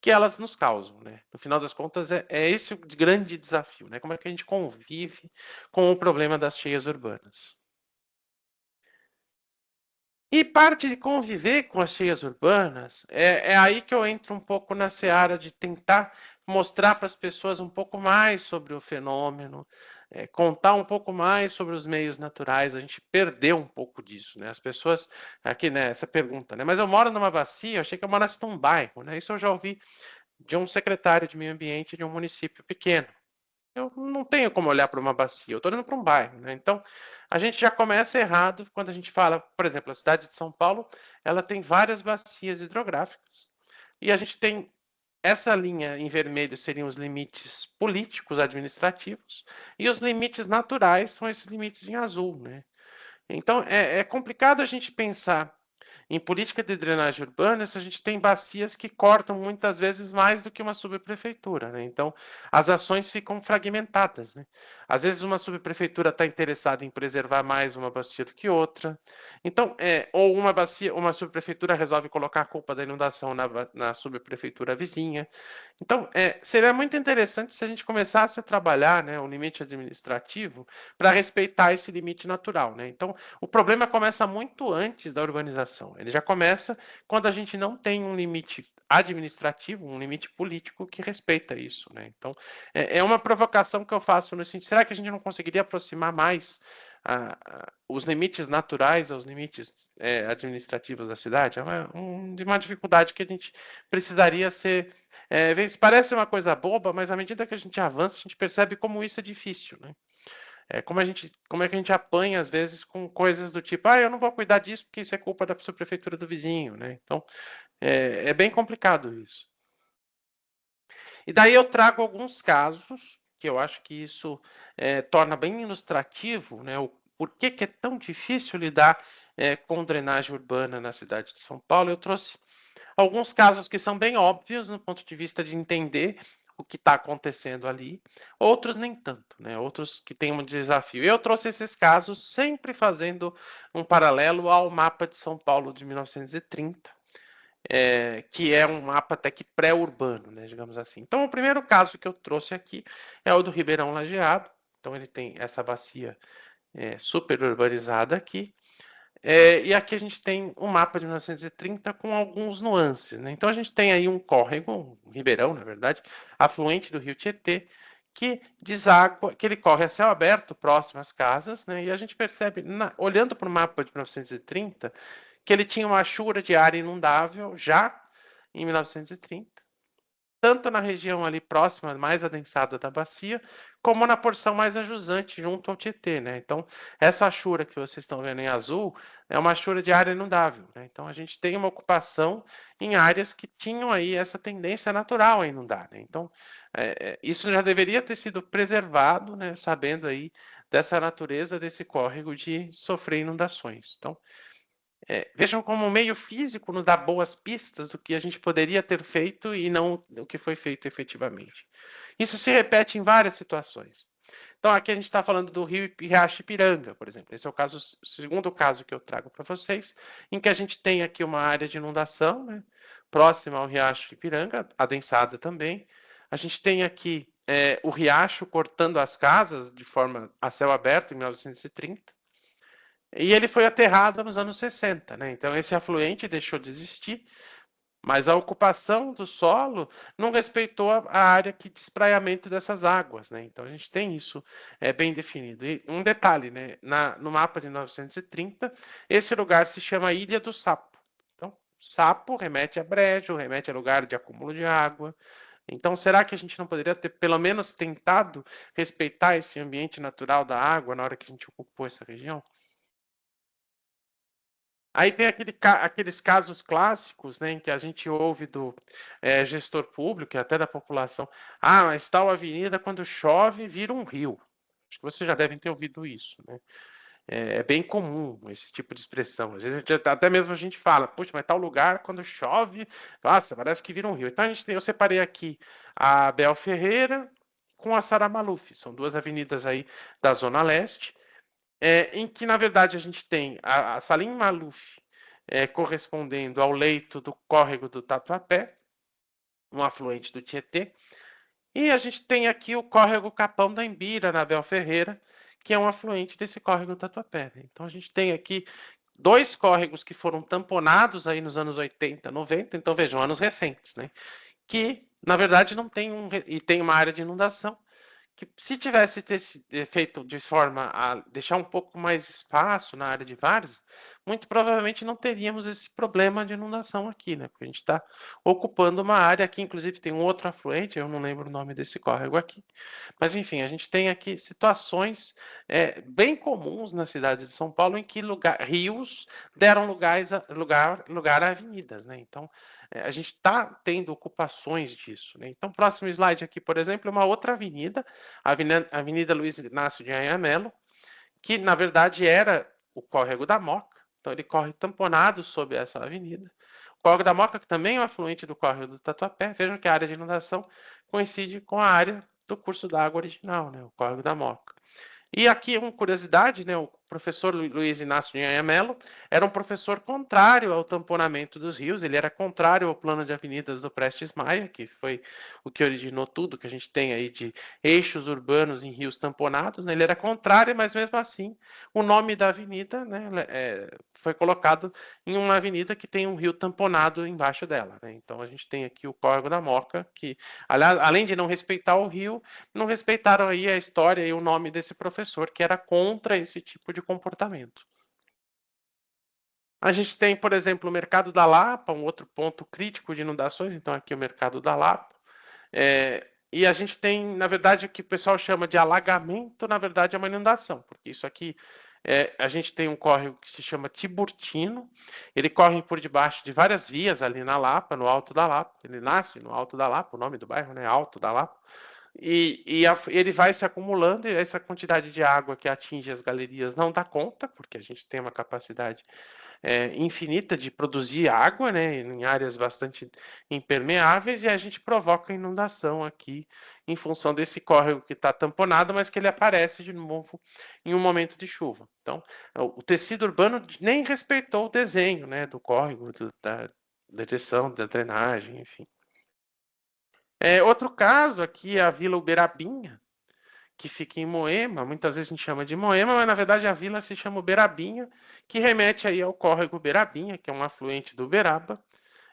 que elas nos causam, né? No final das contas, é esse o grande desafio, né? Como é que a gente convive com o problema das cheias urbanas? E parte de conviver com as cheias urbanas, aí que eu entro um pouco na seara de tentar mostrar para as pessoas um pouco mais sobre o fenômeno, contar um pouco mais sobre os meios naturais. A gente perdeu um pouco disso, né? As pessoas, aqui, né, essa pergunta, né? Mas eu moro numa bacia, eu achei que eu morasse num bairro, né? Isso eu já ouvi de um secretário de meio ambiente de um município pequeno. Eu não tenho como olhar para uma bacia, eu estou olhando para um bairro, né? Então, a gente já começa errado quando a gente fala, por exemplo, a cidade de São Paulo, ela tem várias bacias hidrográficas, e a gente tem essa linha em vermelho seriam os limites políticos, administrativos, e os limites naturais são esses limites em azul, né? Então, é complicado a gente pensar em política de drenagem urbana, a gente tem bacias que cortam muitas vezes mais do que uma subprefeitura, né? Então, as ações ficam fragmentadas, né? Às vezes uma subprefeitura está interessada em preservar mais uma bacia do que outra. Então, ou uma bacia, uma subprefeitura resolve colocar a culpa da inundação na subprefeitura vizinha. Então, seria muito interessante se a gente começasse a trabalhar, né, o limite administrativo para respeitar esse limite natural, né? Então, o problema começa muito antes da urbanização. Ele já começa quando a gente não tem um limite administrativo, um limite político que respeita isso, né? Então, é uma provocação que eu faço no sentido, será que a gente não conseguiria aproximar mais os limites naturais aos limites administrativos da cidade? É uma dificuldade que a gente precisaria ser parece uma coisa boba, mas à medida que a gente avança, a gente percebe como isso é difícil, né? Como é que a gente apanha, às vezes, com coisas do tipo, eu não vou cuidar disso porque isso é culpa da subprefeitura do vizinho, né? Então, é bem complicado isso. E daí eu trago alguns casos, que eu acho que isso torna bem ilustrativo, né? O porquê que é tão difícil lidar com drenagem urbana na cidade de São Paulo. Eu trouxe alguns casos que são bem óbvios no ponto de vista de entender o que está acontecendo ali, outros nem tanto, né? Outros que têm um desafio. Eu trouxe esses casos sempre fazendo um paralelo ao mapa de São Paulo de 1930, que é um mapa até que pré-urbano, né, digamos assim. Então, o primeiro caso que eu trouxe aqui é o do Ribeirão Lajeado. Então, ele tem essa bacia super urbanizada aqui. E aqui a gente tem um mapa de 1930 com alguns nuances, né? Então a gente tem aí um córrego, um ribeirão, na verdade, afluente do rio Tietê, que deságua, que ele corre a céu aberto próximo às casas, né? E a gente percebe, olhando para o mapa de 1930, que ele tinha uma achura de área inundável já em 1930, tanto na região ali próxima, mais adensada da bacia, como na porção mais ajusante, junto ao Tietê, né? Então, essa achura que vocês estão vendo em azul é uma achura de área inundável, né? Então, a gente tem uma ocupação em áreas que tinham aí essa tendência natural a inundar, né? Então, isso já deveria ter sido preservado, né? Sabendo aí dessa natureza desse córrego de sofrer inundações. Então, vejam como o meio físico nos dá boas pistas do que a gente poderia ter feito e não o que foi feito efetivamente. Isso se repete em várias situações. Então, aqui a gente está falando do rio Riacho Ipiranga, por exemplo. Esse é o segundo caso que eu trago para vocês, em que a gente tem aqui uma área de inundação, né, próxima ao Riacho Ipiranga, adensada também. A gente tem aqui o riacho cortando as casas de forma a céu aberto em 1930. E ele foi aterrado nos anos 60, né? Então, esse afluente deixou de existir, mas a ocupação do solo não respeitou a área de espraiamento dessas águas, né? Então, a gente tem isso bem definido. E um detalhe, né? No mapa de 1930, esse lugar se chama Ilha do Sapo. Então, sapo remete a brejo, remete a lugar de acúmulo de água. Então, será que a gente não poderia ter, pelo menos, tentado respeitar esse ambiente natural da água na hora que a gente ocupou essa região? Aí tem aqueles casos clássicos, né, em que a gente ouve do gestor público e até da população. Ah, mas tal avenida, quando chove, vira um rio. Acho que vocês já devem ter ouvido isso, né? É bem comum esse tipo de expressão. Às vezes, até mesmo a gente fala, puxa, mas tal lugar, quando chove, nossa, parece que vira um rio. Então, eu separei aqui a Bel Ferreira com a Sara Maluf. São duas avenidas aí da Zona Leste, em que, na verdade, a gente tem a Salim Maluf correspondendo ao leito do córrego do Tatuapé, um afluente do Tietê, e a gente tem aqui o córrego Capão da Embira, na Bel Ferreira, que é um afluente desse córrego do Tatuapé. Né? Então, a gente tem aqui dois córregos que foram tamponados aí nos anos 80, 90, então vejam, anos recentes, né? Que, na verdade, não tem e tem uma área de inundação, que se tivesse feito de forma a deixar um pouco mais espaço na área de várzea, muito provavelmente não teríamos esse problema de inundação aqui, né? Porque a gente está ocupando uma área aqui, inclusive tem um outro afluente, eu não lembro o nome desse córrego aqui, mas enfim, a gente tem aqui situações bem comuns na cidade de São Paulo em que rios deram lugar a avenidas, né? Então, a gente está tendo ocupações disso, né? Então, próximo slide aqui, por exemplo, é uma outra avenida, a Avenida Luiz Inácio de Anhamelo, que na verdade era o córrego da Moca, então ele corre tamponado sob essa avenida. O córrego da Moca, que também é um afluente do córrego do Tatuapé, vejam que a área de inundação coincide com a área do curso d'água original, né, o córrego da Moca. E aqui uma curiosidade, né, o professor Luiz Inácio de Anhamelo era um professor contrário ao tamponamento dos rios, ele era contrário ao plano de avenidas do Prestes Maia, que foi o que originou tudo que a gente tem aí de eixos urbanos em rios tamponados, né? Ele era contrário, mas mesmo assim o nome da avenida, né, foi colocado em uma avenida que tem um rio tamponado embaixo dela, né? Então a gente tem aqui o córrego da Moca, que além de não respeitar o rio, não respeitaram aí a história e o nome desse professor, que era contra esse tipo de comportamento. A gente tem, por exemplo, o Mercado da Lapa, um outro ponto crítico de inundações, então aqui o Mercado da Lapa. E a gente tem, na verdade, o que o pessoal chama de alagamento, na verdade é uma inundação, porque isso aqui, a gente tem um córrego que se chama Tiburtino, ele corre por debaixo de várias vias ali na Lapa, no Alto da Lapa, ele nasce no Alto da Lapa, o nome do bairro, né, Alto da Lapa, ele vai se acumulando, e essa quantidade de água que atinge as galerias não dá conta, porque a gente tem uma capacidade infinita de produzir água, né, em áreas bastante impermeáveis, e a gente provoca inundação aqui em função desse córrego que está tamponado, mas que ele aparece de novo em um momento de chuva. Então, o tecido urbano nem respeitou o desenho, né, do córrego, da direção, da drenagem, enfim. Outro caso aqui é a Vila Uberabinha, que fica em Moema, muitas vezes a gente chama de Moema, mas na verdade a vila se chama Uberabinha, que remete aí ao córrego Uberabinha, que é um afluente do Uberaba,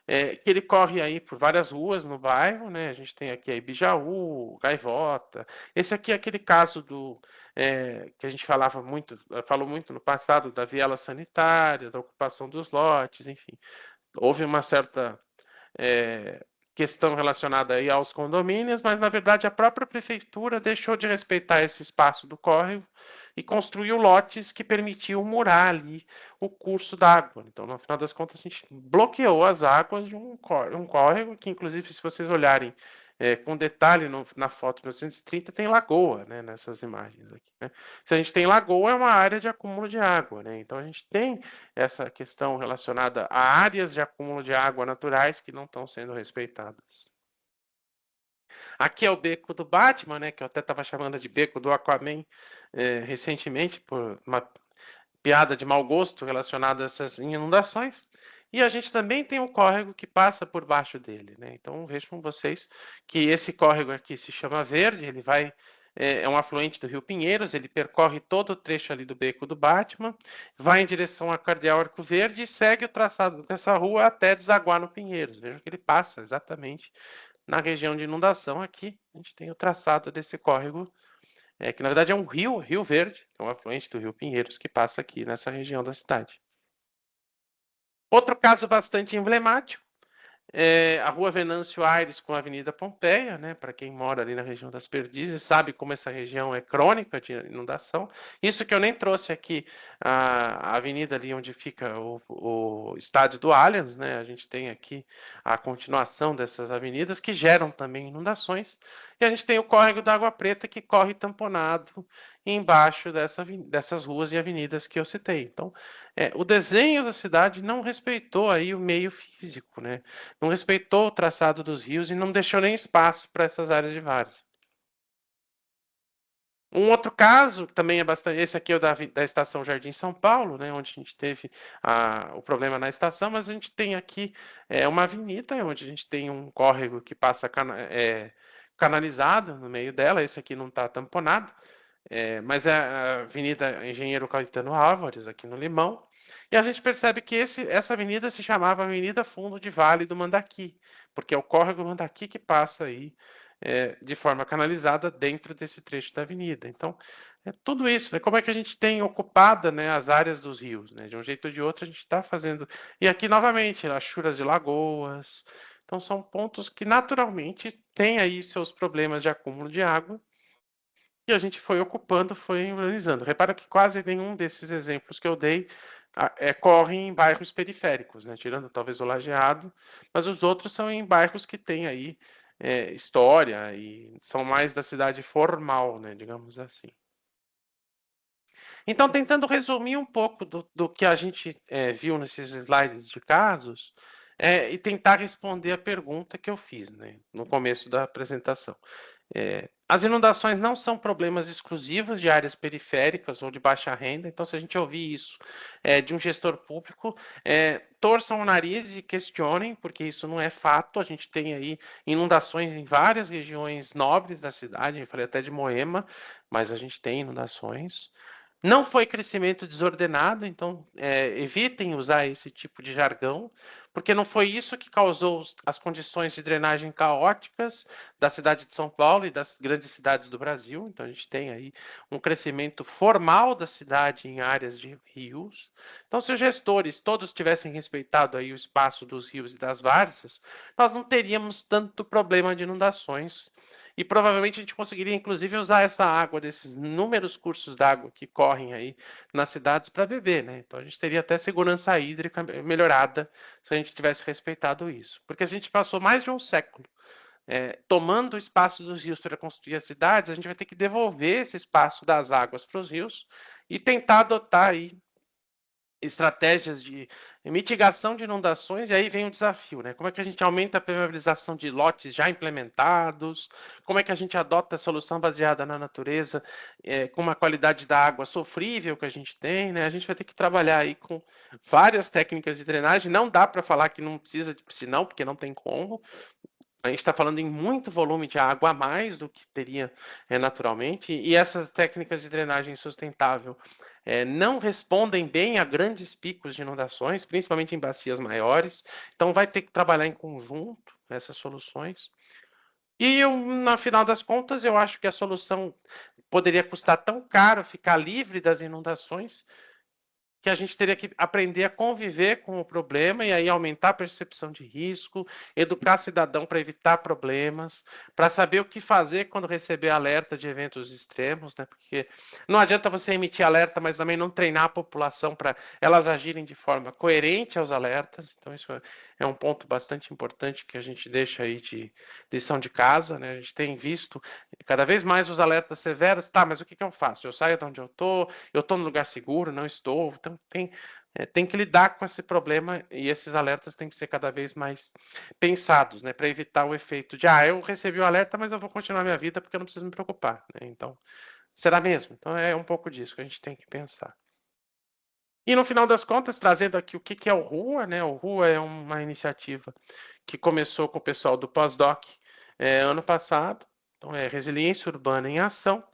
que ele corre aí por várias ruas no bairro, né? A gente tem aqui a Ibijaú, Gaivota. Esse aqui é aquele caso que a gente falou muito no passado, da viela sanitária, da ocupação dos lotes, enfim. Houve uma certa questão relacionada aí aos condomínios, mas na verdade a própria prefeitura deixou de respeitar esse espaço do córrego e construiu lotes que permitiam murar ali o curso d'água. Então, no final das contas, a gente bloqueou as águas de um córrego que, inclusive, se vocês olharem com detalhe na foto 1930, tem lagoa, né, nessas imagens aqui. Né? Se a gente tem lagoa, é uma área de acúmulo de água. Né? Então, a gente tem essa questão relacionada a áreas de acúmulo de água naturais que não estão sendo respeitadas. Aqui é o beco do Batman, né, que eu até estava chamando de beco do Aquaman recentemente, por uma piada de mau gosto relacionada a essas inundações. E a gente também tem um córrego que passa por baixo dele. Né? Então, vejo com vocês que esse córrego aqui se chama Verde, ele vai... É um afluente do Rio Pinheiros, ele percorre todo o trecho ali do Beco do Batman, vai em direção à Cardeal Arco Verde e segue o traçado dessa rua até desaguar no Pinheiros. Vejam que ele passa exatamente na região de inundação aqui. A gente tem o traçado desse córrego, que na verdade é um rio, Rio Verde, que é um afluente do Rio Pinheiros, que passa aqui nessa região da cidade. Outro caso bastante emblemático é a Rua Venâncio Aires com a Avenida Pompeia, né? Para quem mora ali na região das Perdizes, sabe como essa região é crônica de inundação. Isso que eu nem trouxe aqui a avenida ali onde fica o estádio do Allianz, né? A gente tem aqui a continuação dessas avenidas que geram também inundações. E a gente tem o córrego da Água Preta que corre tamponado embaixo dessas ruas e avenidas que eu citei. Então, o desenho da cidade não respeitou aí o meio físico, né? Não respeitou o traçado dos rios e não deixou nem espaço para essas áreas de várzea. Um outro caso, também é bastante... Esse aqui é o da estação Jardim São Paulo, né, onde a gente teve o problema na estação, mas a gente tem aqui uma avenida, onde a gente tem um córrego que passa canalizado no meio dela. Esse aqui não está tamponado, mas é a Avenida Engenheiro Caetano Álvares, aqui no Limão. E a gente percebe que essa avenida se chamava Avenida Fundo de Vale do Mandaqui, porque é o córrego Mandaqui que passa aí de forma canalizada dentro desse trecho da avenida. Então, tudo isso, né? Como é que a gente tem ocupada, né, as áreas dos rios, né? De um jeito ou de outro a gente está fazendo... E aqui, novamente, as churas de lagoas. Então, são pontos que naturalmente têm aí seus problemas de acúmulo de água, e a gente foi ocupando, foi organizando. Repara que quase nenhum desses exemplos que eu dei correm em bairros periféricos, né? Tirando talvez o Lajeado, mas os outros são em bairros que têm aí história e são mais da cidade formal, né? Digamos assim. Então, tentando resumir um pouco do que a gente viu nesses slides de casos, e tentar responder a pergunta que eu fiz, né, no começo da apresentação. As inundações não são problemas exclusivos de áreas periféricas ou de baixa renda. Então, se a gente ouvir isso de um gestor público, torçam o nariz e questionem, porque isso não é fato. A gente tem aí inundações em várias regiões nobres da cidade, eu falei até de Moema, mas a gente tem inundações. Não foi crescimento desordenado, então evitem usar esse tipo de jargão, porque não foi isso que causou as condições de drenagem caóticas da cidade de São Paulo e das grandes cidades do Brasil. Então, a gente tem aí um crescimento formal da cidade em áreas de rios. Então, se os gestores todos tivessem respeitado aí o espaço dos rios e das várzeas, nós não teríamos tanto problema de inundações. E provavelmente a gente conseguiria, inclusive, usar essa água desses inúmeros cursos d'água que correm aí nas cidades para beber, né? Então a gente teria até segurança hídrica melhorada se a gente tivesse respeitado isso. Porque a gente passou mais de um século tomando o espaço dos rios para construir as cidades, a gente vai ter que devolver esse espaço das águas para os rios e tentar adotar aí estratégias de mitigação de inundações. E aí vem o desafio, né? Como é que a gente aumenta a permeabilização de lotes já implementados? Como é que a gente adota a solução baseada na natureza, com uma qualidade da água sofrível que a gente tem, né? A gente vai ter que trabalhar aí com várias técnicas de drenagem. Não dá para falar que não precisa de piscinão, porque não tem como. A gente está falando em muito volume de água a mais do que teria naturalmente, e essas técnicas de drenagem sustentável não respondem bem a grandes picos de inundações, principalmente em bacias maiores. Então, vai ter que trabalhar em conjunto essas soluções. E, no final das contas, eu acho que a solução poderia custar tão caro ficar livre das inundações que a gente teria que aprender a conviver com o problema e aí aumentar a percepção de risco, educar cidadão para evitar problemas, para saber o que fazer quando receber alerta de eventos extremos, né? Porque não adianta você emitir alerta, mas também não treinar a população para elas agirem de forma coerente aos alertas. Então, isso é um ponto bastante importante que a gente deixa aí de lição de casa, né? A gente tem visto cada vez mais os alertas severos. Tá, mas o que eu faço? Eu saio de onde eu estou no lugar seguro, não estou. Então, tem que lidar com esse problema e esses alertas têm que ser cada vez mais pensados, né? Para evitar o efeito de, eu recebi o alerta, mas eu vou continuar minha vida porque eu não preciso me preocupar, né? Então, será mesmo? Então, é um pouco disso que a gente tem que pensar. E no final das contas, trazendo aqui o que é o RUA, né? O RUA é uma iniciativa que começou com o pessoal do pós-doc ano passado, então é Resiliência Urbana em Ação,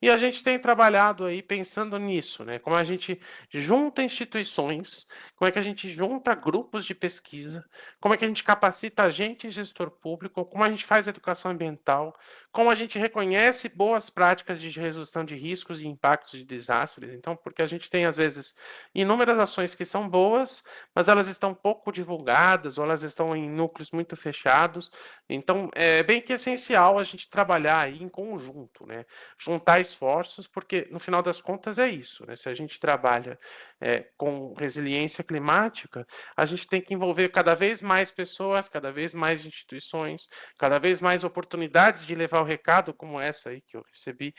e a gente tem trabalhado aí pensando nisso, né? Como a gente junta instituições, como é que a gente junta grupos de pesquisa, como é que a gente capacita agente e gestor público, como a gente faz educação ambiental, como a gente reconhece boas práticas de redução de riscos e impactos de desastres. Então, porque a gente tem, às vezes, inúmeras ações que são boas, mas elas estão pouco divulgadas ou elas estão em núcleos muito fechados. Então, é bem que essencial a gente trabalhar aí em conjunto, né? Juntar esforços, porque no final das contas é isso, né? Se a gente trabalha com resiliência climática, a gente tem que envolver cada vez mais pessoas, cada vez mais instituições, cada vez mais oportunidades de levar o recado como essa aí que eu recebi.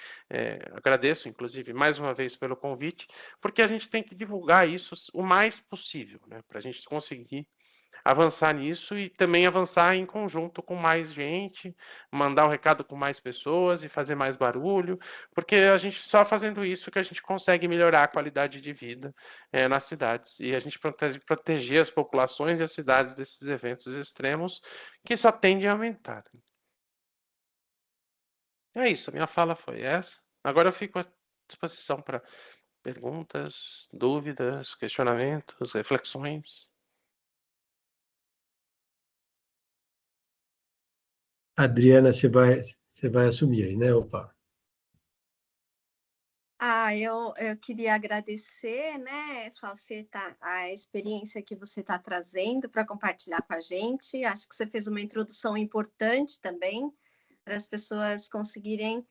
Agradeço, inclusive, mais uma vez pelo convite, porque a gente tem que divulgar isso o mais possível, né? Para a gente conseguir avançar nisso e também avançar em conjunto com mais gente, mandar o recado com mais pessoas e fazer mais barulho, porque a gente só fazendo isso que a gente consegue melhorar a qualidade de vida nas cidades e a gente proteger as populações e as cidades desses eventos extremos que só tendem a aumentar. É isso, a minha fala foi essa. Agora eu fico à disposição para perguntas, dúvidas, questionamentos, reflexões. Adriana, você vai assumir aí, né, opa? Eu queria agradecer, né, Falseta, a experiência que você está trazendo para compartilhar com a gente. Acho que você fez uma introdução importante também para as pessoas conseguirem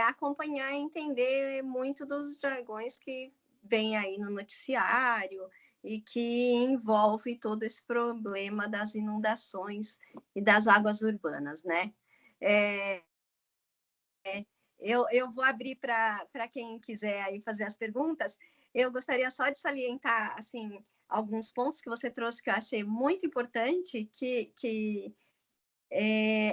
acompanhar e entender muito dos jargões que vem aí no noticiário e que envolve todo esse problema das inundações e das águas urbanas, né? Eu vou abrir para quem quiser aí fazer as perguntas. Eu gostaria só de salientar assim, alguns pontos que você trouxe que eu achei muito importante, que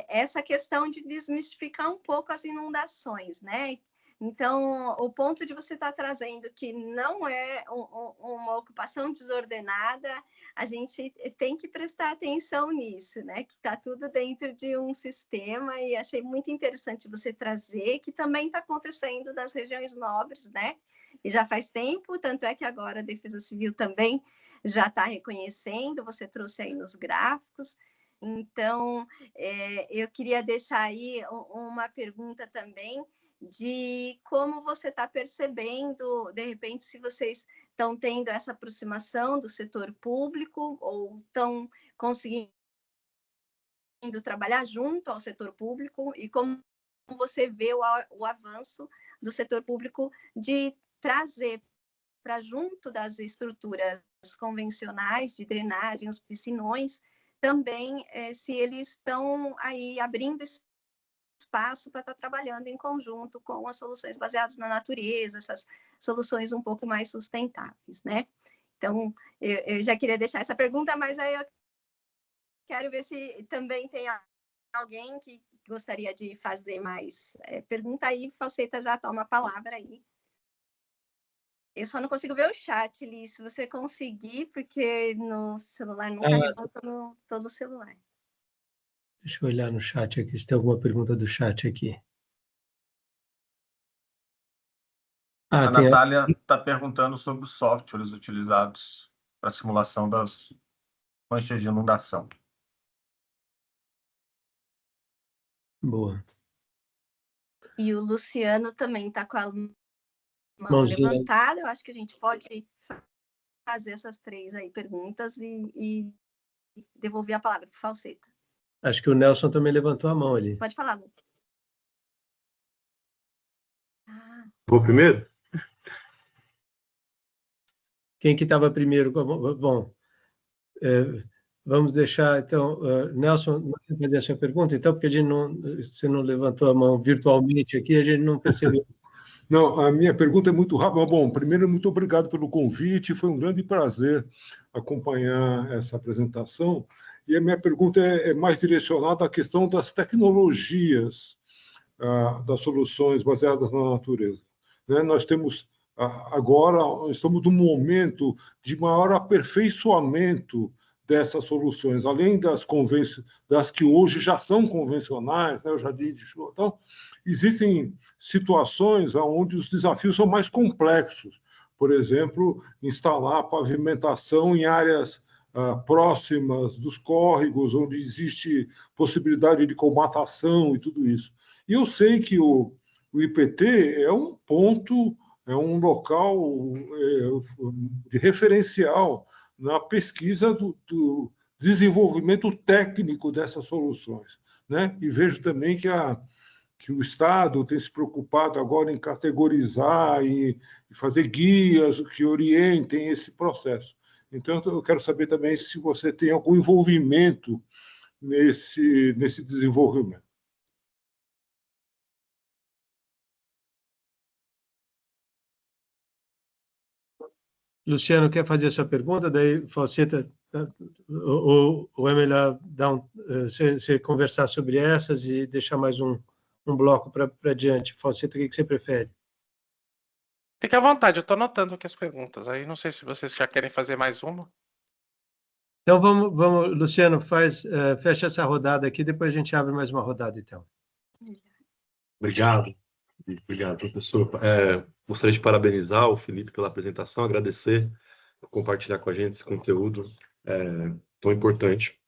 essa questão de desmistificar um pouco as inundações, né? Então, o ponto de você estar trazendo que não é uma ocupação desordenada, a gente tem que prestar atenção nisso, né? Que está tudo dentro de um sistema, e achei muito interessante você trazer que também está acontecendo nas regiões nobres, né? E já faz tempo, tanto é que agora a Defesa Civil também já está reconhecendo, você trouxe aí nos gráficos. Então, eu queria deixar aí uma pergunta também de como você está percebendo, de repente, se vocês estão tendo essa aproximação do setor público ou estão conseguindo trabalhar junto ao setor público e como você vê o avanço do setor público de trazer para junto das estruturas convencionais de drenagem, os piscinões, também se eles estão aí abrindo espaço para estar trabalhando em conjunto com as soluções baseadas na natureza, essas soluções um pouco mais sustentáveis, né? Então, eu já queria deixar essa pergunta, mas aí eu quero ver se também tem alguém que gostaria de fazer mais pergunta aí, Falseta já toma a palavra aí. Eu só não consigo ver o chat, Li, se você conseguir, porque no celular não carregou todo o celular. Deixa eu olhar no chat aqui, se tem alguma pergunta do chat aqui. A Natália está perguntando sobre os softwares utilizados para simulação das manchas de inundação. Boa. E o Luciano também está com a mão Mãozinha levantada, eu acho que a gente pode fazer essas 3 aí perguntas e devolver a palavra para o Falseta. Acho que o Nelson também levantou a mão ali. Pode falar, Lu. Ah, Vou primeiro? Quem que estava primeiro? Bom, vamos deixar, então, Nelson, não vai fazer a sua pergunta, então, porque a gente você não levantou a mão virtualmente aqui, a gente não percebeu. Não, a minha pergunta é muito rápida. Bom, primeiro, muito obrigado pelo convite, foi um grande prazer acompanhar essa apresentação. E a minha pergunta é mais direcionada à questão das tecnologias, das soluções baseadas na natureza. Né? Nós temos, agora, estamos num momento de maior aperfeiçoamento dessas soluções, além das que hoje já são convencionais, né? O jardim de chuva. Então, existem situações onde os desafios são mais complexos. Por exemplo, instalar pavimentação em áreas próximas dos córregos, onde existe possibilidade de comatação e tudo isso. E eu sei que o IPT é um ponto, é um local de referencial na pesquisa do desenvolvimento técnico dessas soluções, né? E vejo também que o Estado tem se preocupado agora em categorizar e fazer guias que orientem esse processo. Então, eu quero saber também se você tem algum envolvimento nesse desenvolvimento. Luciano, quer fazer a sua pergunta? Daí, Falseta, ou é melhor você conversar sobre essas e deixar mais um bloco para diante? Falseta, o que você prefere? Fique à vontade, eu estou anotando aqui as perguntas. Aí não sei se vocês já querem fazer mais uma. Então, vamos Luciano, fecha essa rodada aqui, depois a gente abre mais uma rodada, então. Obrigado, professor. Gostaria de parabenizar o Felipe pela apresentação, agradecer por compartilhar com a gente esse conteúdo tão importante.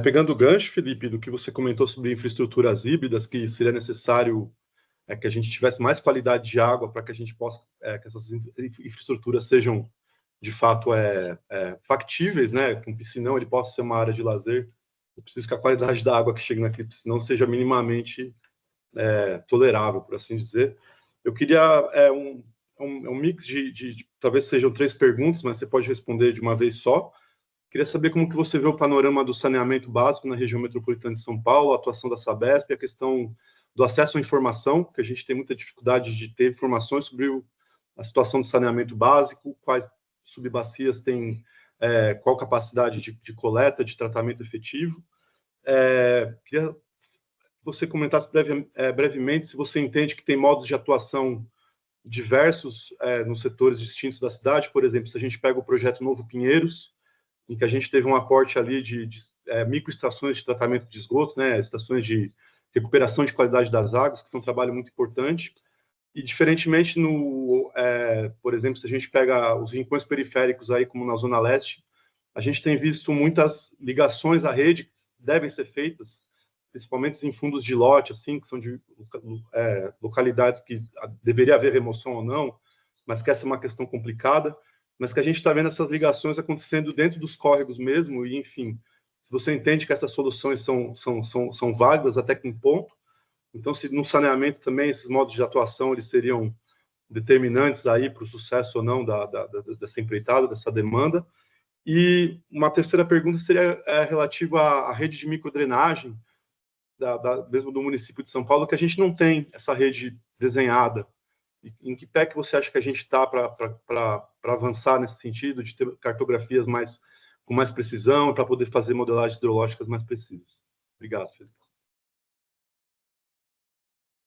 Pegando o gancho, Felipe, do que você comentou sobre infraestruturas híbridas, que seria necessário que a gente tivesse mais qualidade de água para que a gente possa, que essas infraestruturas sejam, de fato, factíveis, né? Que um piscinão ele possa ser uma área de lazer. Eu preciso que a qualidade da água que chega naquele piscinão seja minimamente tolerável, por assim dizer. Eu queria um mix de talvez sejam 3 perguntas, mas você pode responder de uma vez só. Queria saber como que você vê o panorama do saneamento básico na região metropolitana de São Paulo, a atuação da Sabesp, a questão do acesso à informação, que a gente tem muita dificuldade de ter informações sobre a situação do saneamento básico, quais subbacias têm, qual capacidade de coleta, de tratamento efetivo. Queria que você comentasse brevemente se você entende que tem modos de atuação diversos nos setores distintos da cidade. Por exemplo, se a gente pega o projeto Novo Pinheiros, em que a gente teve um aporte ali de microestações de tratamento de esgoto, né, estações de recuperação de qualidade das águas, que foi um trabalho muito importante. E, diferentemente, por exemplo, se a gente pega os rincões periféricos, aí, como na Zona Leste, a gente tem visto muitas ligações à rede que devem ser feitas, principalmente em fundos de lote, assim, que são de localidades que deveria haver remoção ou não, mas que essa é uma questão complicada, mas que a gente está vendo essas ligações acontecendo dentro dos córregos mesmo, e, enfim, se você entende que essas soluções são válidas até que um ponto, então, se no saneamento também esses modos de atuação eles seriam determinantes aí para o sucesso ou não dessa empreitada, dessa demanda. E uma terceira pergunta seria relativa à rede de microdrenagem, mesmo do município de São Paulo, que a gente não tem essa rede desenhada. Em que pé que você acha que a gente está para avançar nesse sentido, de ter cartografias com mais precisão, para poder fazer modelagens hidrológicas mais precisas? Obrigado, Felipe.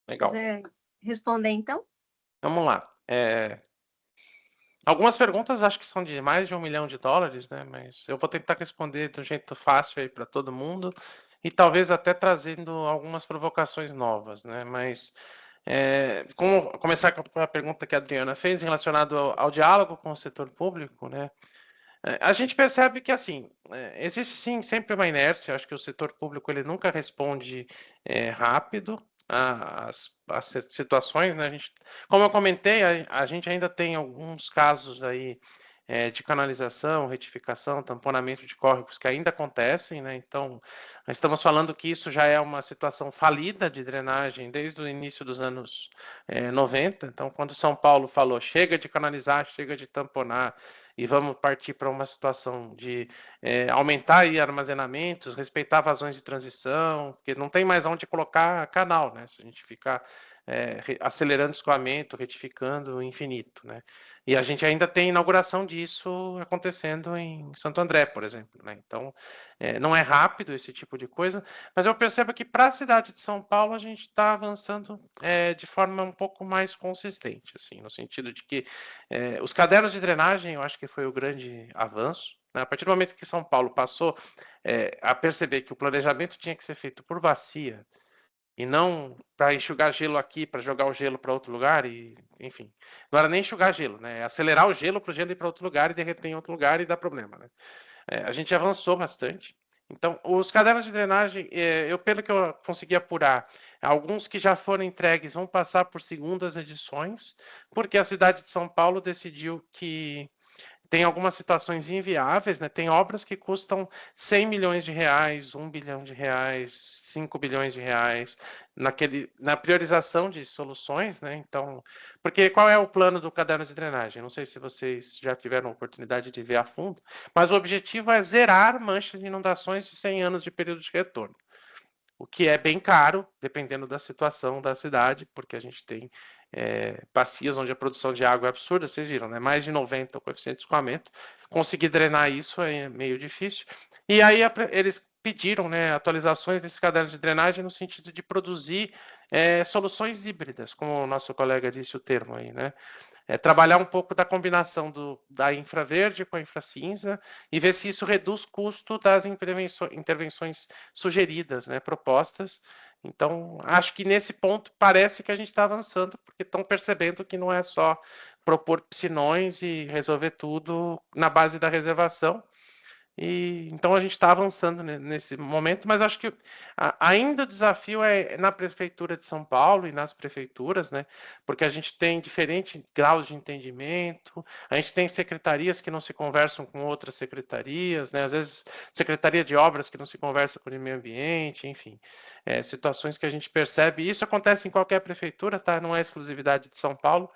Legal. Quiser responder, então? Vamos lá. Algumas perguntas acho que são de mais de $1 milhão, né? Mas eu vou tentar responder de um jeito fácil aí para todo mundo e talvez até trazendo algumas provocações novas, né? Mas começar com a pergunta que a Adriana fez relacionado ao diálogo com o setor público, né? A gente percebe que, assim, existe sim sempre uma inércia. Acho que o setor público ele nunca responde rápido às situações, né? Como eu comentei, a gente ainda tem alguns casos aí de canalização, retificação, tamponamento de córregos que ainda acontecem, né? Então, nós estamos falando que isso já é uma situação falida de drenagem desde o início dos anos 90. Então, quando São Paulo falou chega de canalizar, chega de tamponar e vamos partir para uma situação de aumentar aí armazenamentos, respeitar vazões de transição, porque não tem mais onde colocar canal, né? Se a gente ficar acelerando o escoamento, retificando infinito, né? E a gente ainda tem inauguração disso acontecendo em Santo André, por exemplo, né? Então, não é rápido esse tipo de coisa, mas eu percebo que para a cidade de São Paulo a gente está avançando de forma um pouco mais consistente, assim, no sentido de que os cadernos de drenagem, eu acho que foi o grande avanço, né? A partir do momento que São Paulo passou a perceber que o planejamento tinha que ser feito por bacia, e não para enxugar gelo aqui, para jogar o gelo para outro lugar, e enfim, não era nem enxugar gelo, né? É acelerar o gelo para o gelo ir para outro lugar e derreter em outro lugar e dar problema, né? A gente avançou bastante. Então, os cadernos de drenagem, pelo que eu consegui apurar, alguns que já foram entregues vão passar por segundas edições, porque a cidade de São Paulo decidiu que tem algumas situações inviáveis, né? Tem obras que custam 100 milhões de reais, 1 bilhão de reais, 5 bilhões de reais, na priorização de soluções, né? Então, porque qual é o plano do caderno de drenagem? Não sei se vocês já tiveram a oportunidade de ver a fundo, mas o objetivo é zerar manchas de inundações de 100 anos de período de retorno. O que é bem caro, dependendo da situação da cidade, porque a gente tem bacias onde a produção de água é absurda, vocês viram, né? Mais de 90 o coeficiente de escoamento. Conseguir drenar isso é meio difícil. E aí eles pediram, né, atualizações desse caderno de drenagem no sentido de produzir soluções híbridas, como o nosso colega disse o termo aí, né? Trabalhar um pouco da combinação da infraverde com a infracinza e ver se isso reduz custo das intervenções sugeridas, né, propostas. Então, acho que nesse ponto parece que a gente está avançando, porque estão percebendo que não é só propor piscinões e resolver tudo na base da reservação. E então a gente está avançando nesse momento, mas acho que ainda o desafio é na prefeitura de São Paulo e nas prefeituras, né? Porque a gente tem diferentes graus de entendimento, a gente tem secretarias que não se conversam com outras secretarias, né? Às vezes secretaria de obras que não se conversa com o meio ambiente, enfim, situações que a gente percebe. E isso acontece em qualquer prefeitura, tá? Não é exclusividade de São Paulo.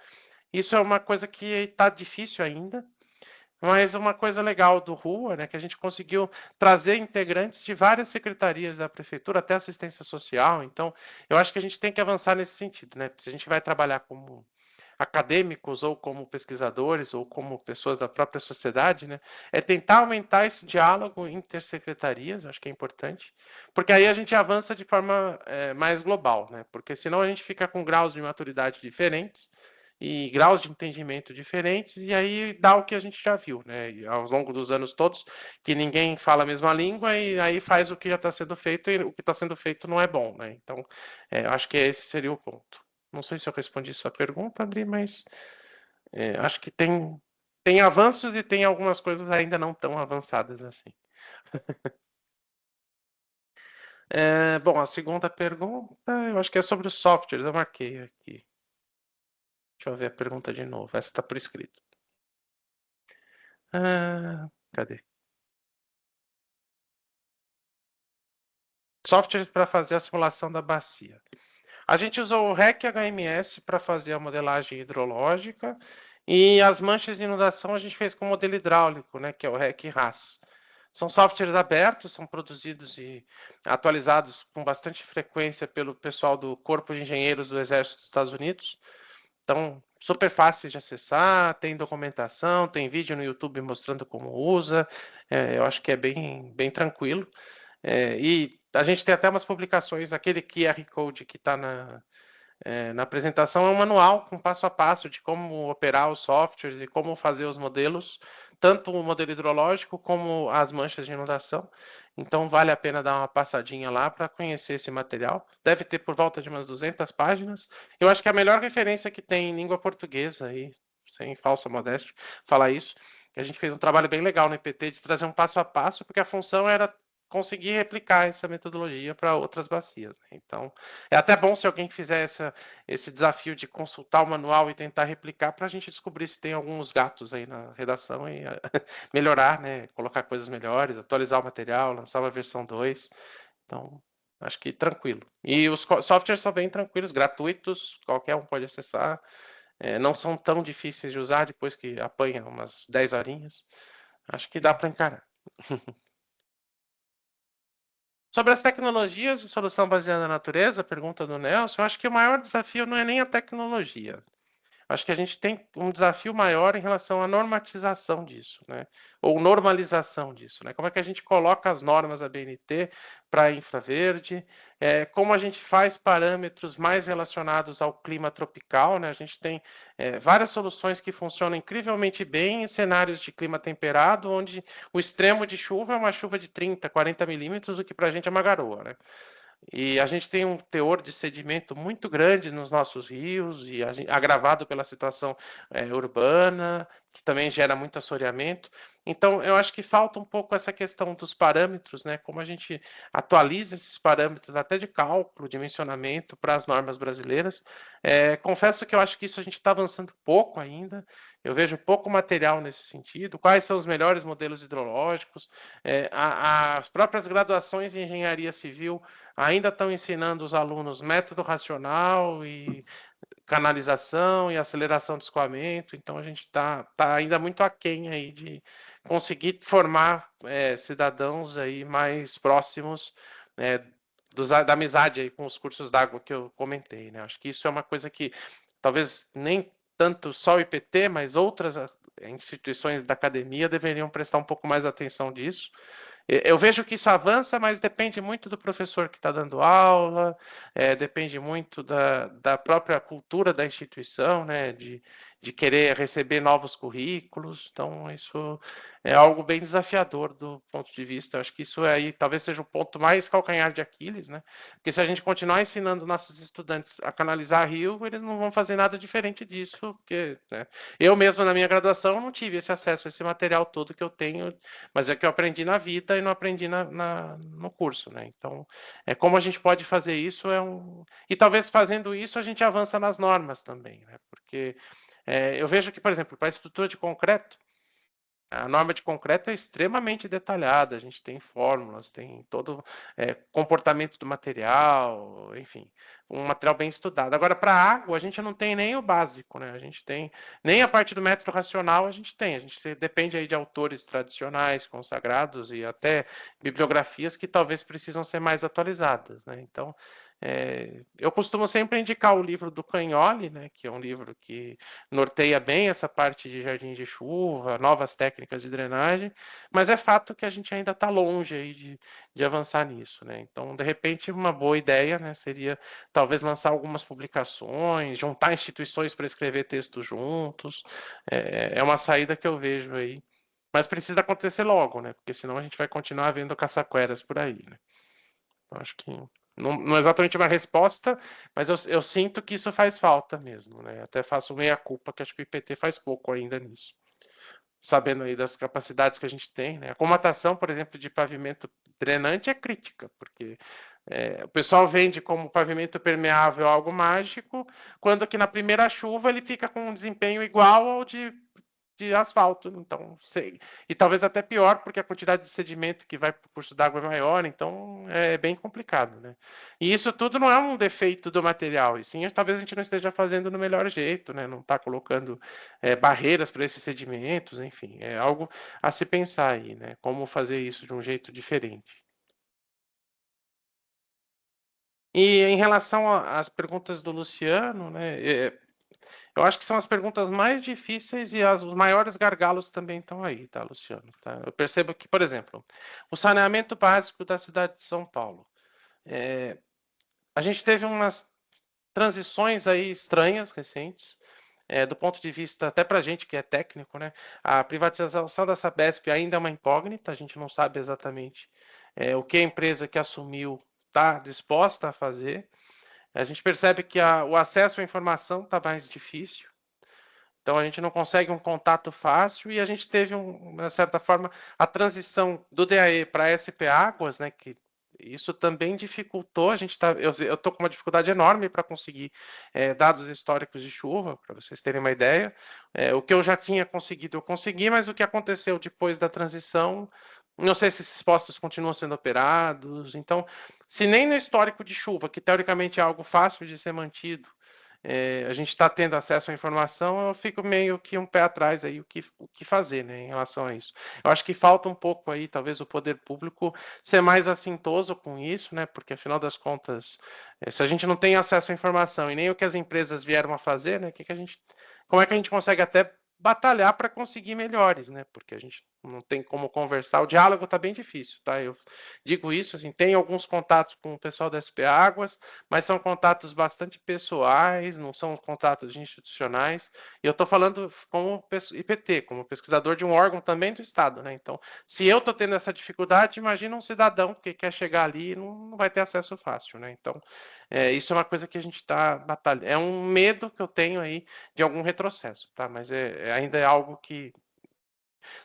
Isso é uma coisa que está difícil ainda. Mas uma coisa legal do RUA, né, que a gente conseguiu trazer integrantes de várias secretarias da prefeitura, até assistência social. Então, eu acho que a gente tem que avançar nesse sentido, né? Se a gente vai trabalhar como acadêmicos ou como pesquisadores ou como pessoas da própria sociedade, né, é tentar aumentar esse diálogo intersecretarias, acho que é importante, porque aí a gente avança de forma mais global, né? Porque senão a gente fica com graus de maturidade diferentes e graus de entendimento diferentes, e aí dá o que a gente já viu, né? E ao longo dos anos todos, que ninguém fala a mesma língua, e aí faz o que já está sendo feito, e o que está sendo feito não é bom, né? Então, acho que esse seria o ponto. Não sei se eu respondi sua pergunta, André, mas acho que tem avanços e tem algumas coisas ainda não tão avançadas assim. Bom, a segunda pergunta, eu acho que é sobre os softwares, eu marquei aqui. Deixa eu ver a pergunta de novo. Essa está por escrito. Cadê? Software para fazer a simulação da bacia. A gente usou o REC HMS para fazer a modelagem hidrológica e as manchas de inundação a gente fez com modelo hidráulico, né, que é o REC RAS. São softwares abertos, são produzidos e atualizados com bastante frequência pelo pessoal do Corpo de Engenheiros do Exército dos Estados Unidos. Então, super fácil de acessar, tem documentação, tem vídeo no YouTube mostrando como usa, eu acho que é bem tranquilo. E a gente tem até umas publicações, aquele QR Code que está na apresentação é um manual com passo a passo de como operar os softwares e como fazer os modelos, tanto o modelo hidrológico como as manchas de inundação. Então, vale a pena dar uma passadinha lá para conhecer esse material. Deve ter por volta de umas 200 páginas. Eu acho que a melhor referência que tem em língua portuguesa, aí, sem falsa modéstia, falar isso, a gente fez um trabalho bem legal no IPT de trazer um passo a passo, porque a função era conseguir replicar essa metodologia para outras bacias, né? Então, é até bom se alguém fizer esse desafio de consultar o manual e tentar replicar para a gente descobrir se tem alguns gatos aí na redação e melhorar, né? Colocar coisas melhores, atualizar o material, lançar uma versão 2. Então, acho que tranquilo. E os softwares são bem tranquilos, gratuitos, qualquer um pode acessar. Não são tão difíceis de usar depois que apanha umas 10 horinhas. Acho que dá para encarar. Sobre as tecnologias de solução baseada na natureza, pergunta do Nelson, eu acho que o maior desafio não é nem a tecnologia. Acho que a gente tem um desafio maior em relação à normatização disso, né? Ou normalização disso, né? Como é que a gente coloca as normas da BNT para infraverde? Como a gente faz parâmetros mais relacionados ao clima tropical, né? A gente tem várias soluções que funcionam incrivelmente bem em cenários de clima temperado, onde o extremo de chuva é uma chuva de 30, 40 milímetros, o que para a gente é uma garoa, né? E a gente tem um teor de sedimento muito grande nos nossos rios, e agravado pela situação urbana, que também gera muito assoreamento. Então, eu acho que falta um pouco essa questão dos parâmetros, né? Como a gente atualiza esses parâmetros, até de cálculo, dimensionamento, para as normas brasileiras. Confesso que eu acho que isso a gente está avançando pouco ainda. Eu vejo pouco material nesse sentido. Quais são os melhores modelos hidrológicos? As próprias graduações em engenharia civil ainda estão ensinando os alunos método racional e canalização e aceleração do escoamento, então a gente está ainda muito aquém aí de conseguir formar cidadãos aí mais próximos da amizade aí com os cursos d'água que eu comentei, né? Acho que isso é uma coisa que talvez nem tanto só o IPT, mas outras instituições da academia deveriam prestar um pouco mais atenção disso. Eu vejo que isso avança, mas depende muito do professor que está dando aula, depende muito da própria cultura da instituição, né, de querer receber novos currículos. Então, isso é algo bem desafiador do ponto de vista. Eu acho que isso aí talvez seja o ponto mais calcanhar de Aquiles, né? Porque se a gente continuar ensinando nossos estudantes a canalizar rio, eles não vão fazer nada diferente disso, porque, né, eu mesmo na minha graduação não tive esse acesso a esse material todo que eu tenho, mas é que eu aprendi na vida e não aprendi no curso, né? Então, como a gente pode fazer isso e talvez fazendo isso a gente avança nas normas também, né? Porque eu vejo que, por exemplo, para a estrutura de concreto, a norma de concreto é extremamente detalhada, a gente tem fórmulas, tem todo comportamento do material, enfim, um material bem estudado. Agora, para a água, a gente não tem nem o básico, né? A gente tem nem a parte do método racional, a gente depende aí de autores tradicionais, consagrados e até bibliografias que talvez precisam ser mais atualizadas, né? Então, eu costumo sempre indicar o livro do Cagnoli, né, que é um livro que norteia bem essa parte de jardim de chuva, novas técnicas de drenagem, mas é fato que a gente ainda está longe aí de avançar nisso, né? Então, de repente, uma boa ideia, né, seria talvez lançar algumas publicações, juntar instituições para escrever textos juntos. É uma saída que eu vejo aí, mas precisa acontecer logo, né? Porque senão a gente vai continuar vendo caçaqueras por aí, né? Então, acho que não é exatamente uma resposta, mas eu sinto que isso faz falta mesmo, né? Até faço meia-culpa, que acho que o IPT faz pouco ainda nisso. Sabendo aí das capacidades que a gente tem, né? A comatação, por exemplo, de pavimento drenante é crítica, porque o pessoal vende como pavimento permeável algo mágico, quando que na primeira chuva ele fica com um desempenho igual ao de asfalto, então sei. E talvez até pior, porque a quantidade de sedimento que vai para o curso d'água é maior, então é bem complicado, né? E isso tudo não é um defeito do material, e sim, talvez a gente não esteja fazendo no melhor jeito, né? Não está colocando barreiras para esses sedimentos, enfim, é algo a se pensar aí, né? Como fazer isso de um jeito diferente. E em relação às perguntas do Luciano, né? Eu acho que são as perguntas mais difíceis e os maiores gargalos também estão aí, tá, Luciano? Tá? Eu percebo que, por exemplo, o saneamento básico da cidade de São Paulo. A gente teve umas transições aí estranhas, recentes, do ponto de vista, até para a gente que é técnico, né? A privatização da Sabesp ainda é uma incógnita, a gente não sabe exatamente o que a empresa que assumiu está disposta a fazer. A gente percebe que o acesso à informação está mais difícil. Então a gente não consegue um contato fácil e a gente teve, de certa forma, a transição do DAE para SP Águas, né, que isso também dificultou, eu estou com uma dificuldade enorme para conseguir dados históricos de chuva, para vocês terem uma ideia. O que eu já tinha conseguido, eu consegui, mas o que aconteceu depois da transição, não sei se esses postos continuam sendo operados. Então, se nem no histórico de chuva, que teoricamente é algo fácil de ser mantido, a gente está tendo acesso à informação, eu fico meio que um pé atrás aí o que fazer, né, em relação a isso. Eu acho que falta um pouco aí, talvez, o poder público ser mais assintoso com isso, né, porque afinal das contas, se a gente não tem acesso à informação e nem o que as empresas vieram a fazer, né, como é que a gente consegue até batalhar para conseguir melhores, né? Porque a gente não tem como conversar, o diálogo está bem difícil, tá? Eu digo isso, assim, tem alguns contatos com o pessoal da SP Águas, mas são contatos bastante pessoais, não são contatos institucionais, e eu estou falando como IPT, como pesquisador de um órgão também do Estado, né? Então, se eu estou tendo essa dificuldade, imagina um cidadão que quer chegar ali e não vai ter acesso fácil, né? Então, isso é uma coisa que a gente está batalhando, é um medo que eu tenho aí de algum retrocesso, tá? Mas ainda é algo que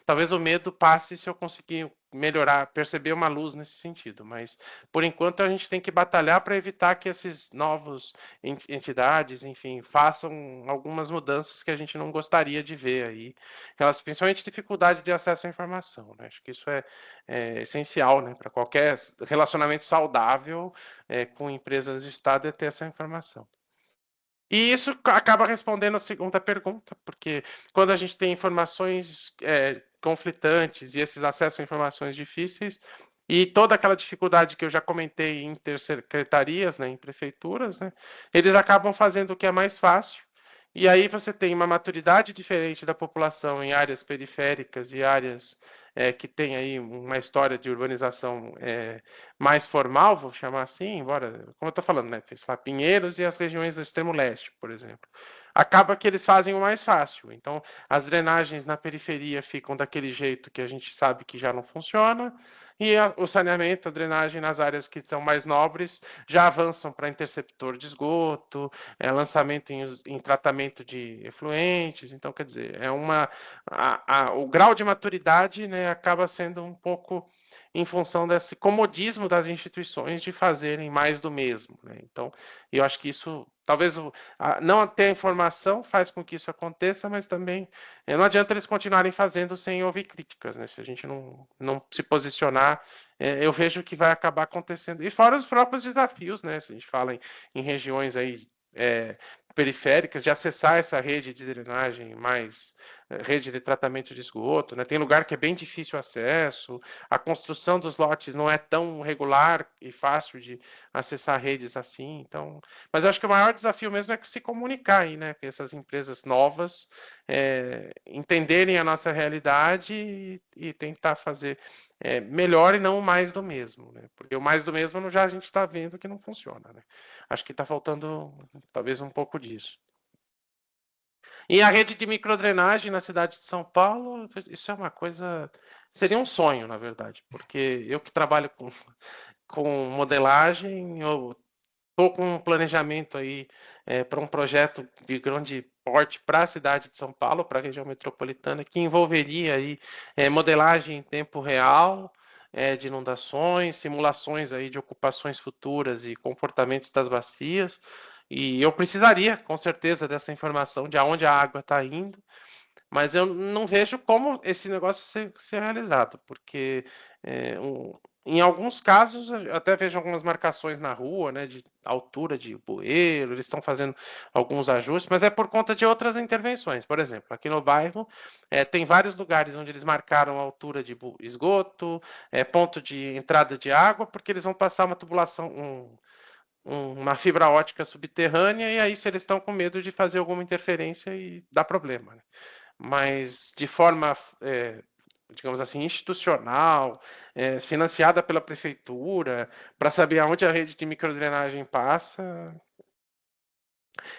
talvez o medo passe se eu conseguir melhorar, perceber uma luz nesse sentido, mas por enquanto a gente tem que batalhar para evitar que esses novos entidades, enfim, façam algumas mudanças que a gente não gostaria de ver aí, principalmente dificuldade de acesso à informação, né? Acho que isso é essencial, né, para qualquer relacionamento saudável com empresas de Estado é ter essa informação. E isso acaba respondendo a segunda pergunta, porque quando a gente tem informações conflitantes e esses acessos a informações difíceis, e toda aquela dificuldade que eu já comentei em intersecretarias, né, em prefeituras, né, eles acabam fazendo o que é mais fácil, e aí você tem uma maturidade diferente da população em áreas periféricas e áreas que tem aí uma história de urbanização mais formal, vou chamar assim, embora, como eu estou falando, né, Pinheiros e as regiões do extremo leste, por exemplo. Acaba que eles fazem o mais fácil. Então, as drenagens na periferia ficam daquele jeito que a gente sabe que já não funciona, e o saneamento, a drenagem nas áreas que são mais nobres já avançam para interceptor de esgoto, lançamento em tratamento de efluentes. Então, quer dizer, o grau de maturidade, né, acaba sendo um pouco em função desse comodismo das instituições de fazerem mais do mesmo, né? Então, eu acho que isso, talvez não ter a informação faz com que isso aconteça, mas também não adianta eles continuarem fazendo sem ouvir críticas, né? Se a gente não se posicionar, eu vejo que vai acabar acontecendo. E fora os próprios desafios, né? Se a gente fala em regiões aí periféricas, de acessar essa rede de drenagem mais rede de tratamento de esgoto, né? Tem lugar que é bem difícil o acesso, a construção dos lotes não é tão regular e fácil de acessar redes assim, então, mas eu acho que o maior desafio mesmo é se comunicar aí, né, com essas empresas novas, entenderem a nossa realidade e tentar fazer melhor e não mais do mesmo, né? Porque o mais do mesmo já a gente está vendo que não funciona, né? Acho que está faltando talvez um pouco disso. E a rede de microdrenagem na cidade de São Paulo, isso é uma coisa, seria um sonho, na verdade, porque eu que trabalho com modelagem, eu estou com um planejamento aí para um projeto de grande porte para a cidade de São Paulo, para a região metropolitana, que envolveria aí modelagem em tempo real, de inundações, simulações aí de ocupações futuras e comportamentos das bacias. E eu precisaria, com certeza, dessa informação de aonde a água está indo, mas eu não vejo como esse negócio ser realizado, porque em alguns casos, eu até vejo algumas marcações na rua, né, de altura de bueiro, eles estão fazendo alguns ajustes, mas é por conta de outras intervenções. Por exemplo, aqui no bairro, tem vários lugares onde eles marcaram a altura de esgoto, ponto de entrada de água, porque eles vão passar uma tubulação, uma fibra ótica subterrânea, e aí se eles estão com medo de fazer alguma interferência e dá problema, né? Mas de forma, digamos assim, institucional, financiada pela prefeitura, para saber aonde a rede de microdrenagem passa,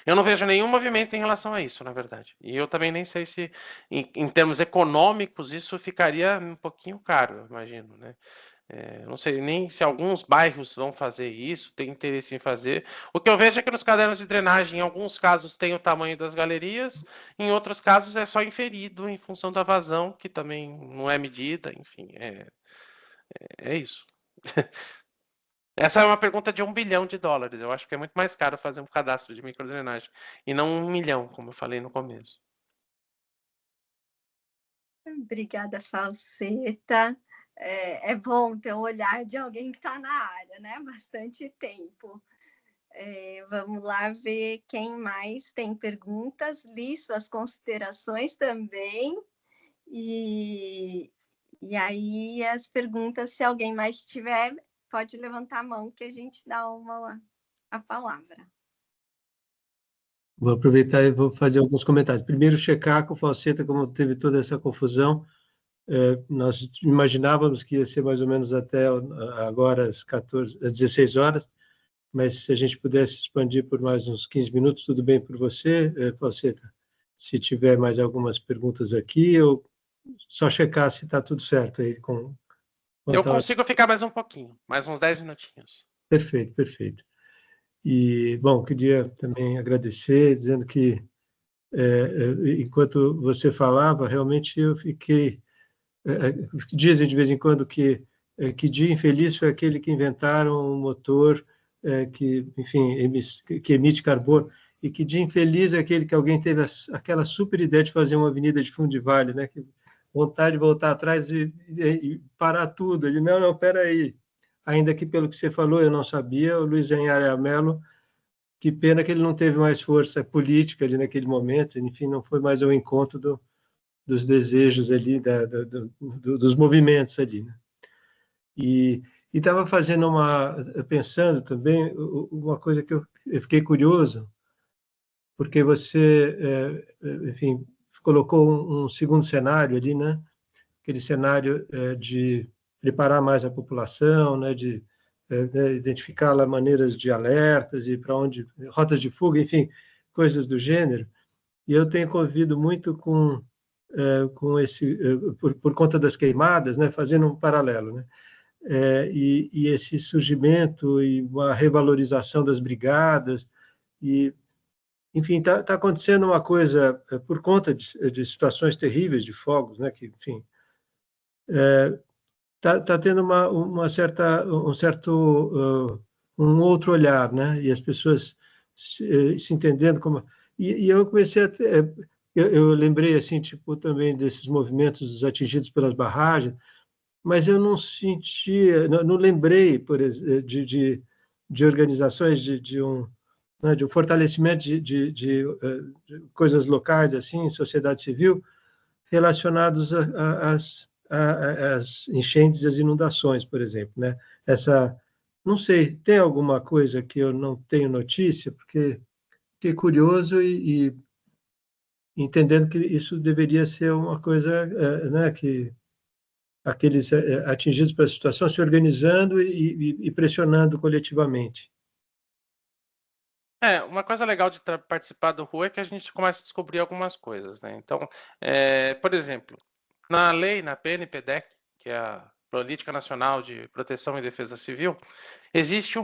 eu não vejo nenhum movimento em relação a isso, na verdade. E eu também nem sei se, em termos econômicos, isso ficaria um pouquinho caro, eu imagino, né? Não sei nem se alguns bairros vão fazer isso, tem interesse em fazer. O que eu vejo é que nos cadernos de drenagem, em alguns casos, tem o tamanho das galerias, em outros casos é só inferido em função da vazão, que também não é medida, enfim, é isso. Essa é uma pergunta de $1 bilhão. Eu acho que é muito mais caro fazer um cadastro de microdrenagem, e não 1 milhão, como eu falei no começo. Obrigada, Falseta. É bom ter o olhar de alguém que está na área, né? Bastante tempo. Vamos lá ver quem mais tem perguntas. Li suas considerações também. E aí, as perguntas, se alguém mais tiver, pode levantar a mão que a gente dá a palavra. Vou aproveitar e vou fazer alguns comentários. Primeiro, checar com o Falseta, como teve toda essa confusão. Nós imaginávamos que ia ser mais ou menos até agora às 16 horas, mas se a gente pudesse expandir por mais uns 15 minutos, tudo bem por você, Falseta? Se tiver mais algumas perguntas aqui, eu só checar se está tudo certo aí. Eu consigo ficar mais um pouquinho, mais uns 10 minutinhos. Perfeito, perfeito. E, bom, queria também agradecer, dizendo que, enquanto você falava, realmente eu fiquei... dizem de vez em quando que dia infeliz foi aquele que inventaram um motor que, enfim, que emite carbono, e que dia infeliz é aquele que alguém teve aquela super ideia de fazer uma avenida de fundo de vale, né? Que vontade de voltar atrás e parar tudo. Ele, não, espera aí. Ainda que, pelo que você falou, eu não sabia, o Luiz Henrique Melo, que pena que ele não teve mais força política ali naquele momento, enfim, não foi mais ao encontro dos desejos ali, dos movimentos ali, né? E estava pensando também, uma coisa que eu fiquei curioso, porque você, enfim, colocou um segundo cenário ali, né? Aquele cenário de preparar mais a população, né? De identificar lá maneiras de alertas e para onde, rotas de fuga, enfim, coisas do gênero. E eu tenho convivido muito com esse, por conta das queimadas, né? Fazendo um paralelo, né? E esse surgimento e uma revalorização das brigadas, e, enfim, está acontecendo uma coisa por conta de situações terríveis de fogos, né? Que, enfim, está tendo um certo um outro olhar, né? E as pessoas se entendendo como... E eu comecei a... Eu lembrei, assim, tipo, também desses movimentos atingidos pelas barragens, mas eu não sentia, não lembrei, por exemplo, de organizações de um fortalecimento de coisas locais, assim, sociedade civil, relacionados às enchentes e às inundações, por exemplo, né? Não sei, tem alguma coisa que eu não tenho notícia, porque fiquei curioso e entendendo que isso deveria ser uma coisa, né, que aqueles atingidos pela situação se organizando e pressionando coletivamente. Uma coisa legal de participar do RU é que a gente começa a descobrir algumas coisas, né? Então, por exemplo, na lei, na PNPDEC, que é a Política Nacional de Proteção e Defesa Civil, existe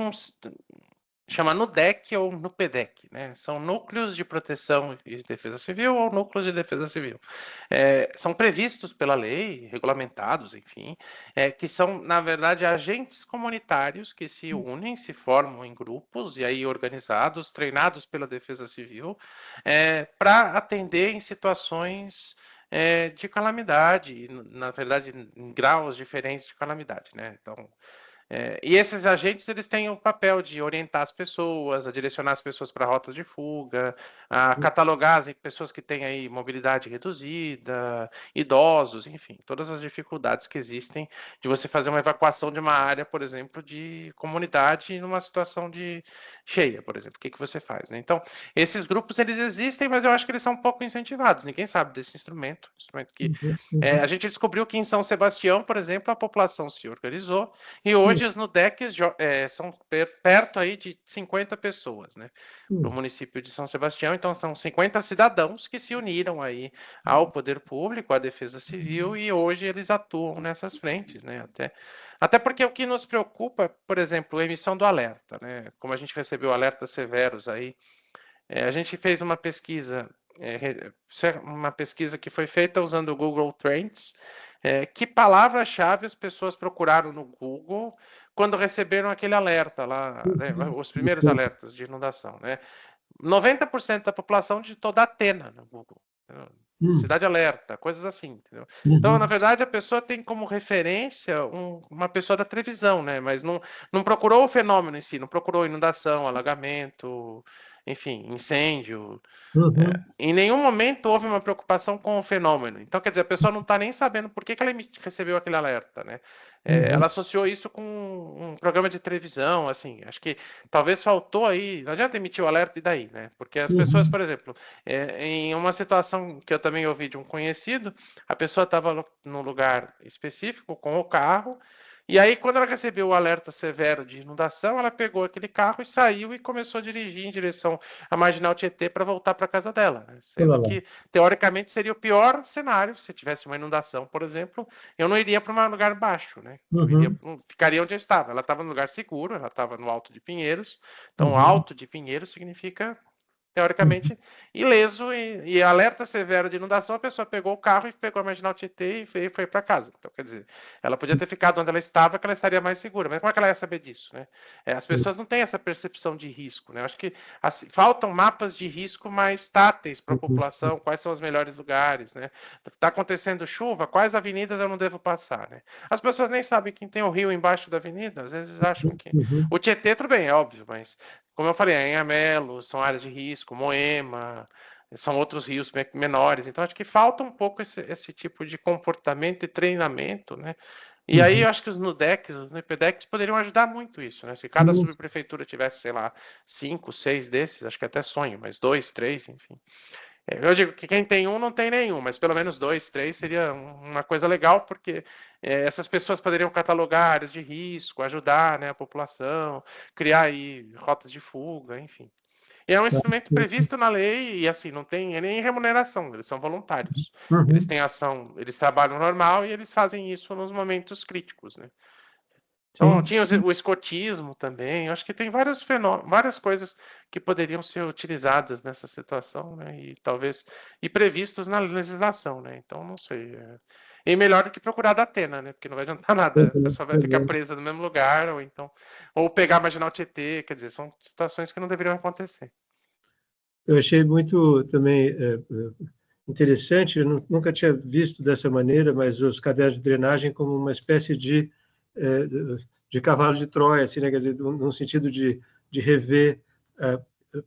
chama NUDEC ou NUPEDEC, né? São núcleos de proteção e defesa civil ou núcleos de defesa civil. São previstos pela lei, regulamentados, enfim, que são, na verdade, agentes comunitários que se unem, se formam em grupos e aí organizados, treinados pela defesa civil, para atender em situações de calamidade, na verdade, em graus diferentes de calamidade, né? Então, e esses agentes, eles têm o papel de orientar as pessoas, a direcionar as pessoas para rotas de fuga, a catalogar as pessoas que têm aí mobilidade reduzida, idosos, enfim, todas as dificuldades que existem de você fazer uma evacuação de uma área, por exemplo, de comunidade numa situação de cheia, por exemplo. O que você faz, né? Então, esses grupos, eles existem, mas eu acho que eles são um pouco incentivados. Ninguém sabe desse instrumento que a gente descobriu que em São Sebastião, por exemplo, a população se organizou e hoje Hoje os NUDECs são perto aí de 50 pessoas, né? No município de São Sebastião, então são 50 cidadãos que se uniram aí ao poder público, à defesa civil, e hoje eles atuam nessas frentes, né? Até porque o que nos preocupa, por exemplo, a emissão do alerta, né? Como a gente recebeu alertas severos aí, a gente fez uma pesquisa que foi feita usando o Google Trends. Que palavra-chave as pessoas procuraram no Google quando receberam aquele alerta lá, né, os primeiros alertas de inundação, né? 90% da população digitou Datena no Google. Cidade alerta, coisas assim, entendeu? Então, na verdade, a pessoa tem como referência uma pessoa da televisão, né? Mas não procurou o fenômeno em si, não procurou inundação, alagamento, enfim, incêndio. Em nenhum momento houve uma preocupação com o fenômeno. Então, quer dizer, a pessoa não está nem sabendo por que ela recebeu aquele alerta, né? Ela associou isso com um programa de televisão, assim. Acho que talvez faltou aí. Não adianta emitir o alerta e daí, né? Porque as pessoas, por exemplo, em uma situação que eu também ouvi de um conhecido, a pessoa estava num lugar específico com o carro. E aí, quando ela recebeu o alerta severo de inundação, ela pegou aquele carro e saiu e começou a dirigir em direção à Marginal Tietê para voltar para casa dela, né? Sendo que, teoricamente, seria o pior cenário. Se tivesse uma inundação, por exemplo, eu não iria para um lugar baixo, né? Ficaria onde eu estava. Ela estava no lugar seguro, ela estava no Alto de Pinheiros. Então, Alto de Pinheiros significa, teoricamente, ileso, e alerta severo de inundação, a pessoa pegou o carro e pegou a Marginal Tietê e foi para casa. Então, quer dizer, ela podia ter ficado onde ela estava, que ela estaria mais segura. Mas como é que ela ia saber disso, né? As pessoas não têm essa percepção de risco, né? Eu acho que faltam mapas de risco mais táteis para a população, quais são os melhores lugares, né? Está acontecendo chuva, quais avenidas eu não devo passar, né? As pessoas nem sabem que tem o rio embaixo da avenida, às vezes acham que... O Tietê, tudo bem, é óbvio, mas... Como eu falei, Anhamelo, são áreas de risco, Moema, são outros rios menores. Então, acho que falta um pouco esse tipo de comportamento e treinamento, né? E aí, eu acho que os NUDECs, os NPDECs poderiam ajudar muito isso, né? Se cada subprefeitura tivesse, sei lá, 5, 6 desses, acho que até sonho, mas 2, 3, enfim. Eu digo que quem tem um não tem nenhum, mas pelo menos 2, 3 seria uma coisa legal, porque essas pessoas poderiam catalogar áreas de risco, ajudar, né, a população, criar aí rotas de fuga, enfim. E é um instrumento previsto na lei e, assim, não tem nem remuneração, eles são voluntários. Eles têm ação, eles trabalham normal e eles fazem isso nos momentos críticos, né? Então, tinha o escotismo também. Eu acho que tem vários várias coisas que poderiam ser utilizadas nessa situação, né? E talvez previstos na legislação, né? Então, não sei. E melhor do que procurar da Atena, né? Porque não vai adiantar nada. A pessoa vai ficar presa no mesmo lugar, ou pegar a Marginal Tietê. Quer dizer, são situações que não deveriam acontecer. Eu achei muito também interessante, eu nunca tinha visto dessa maneira, mas os cadernos de drenagem como uma espécie de cavalo de Troia, assim, né? Quer dizer, no sentido de rever,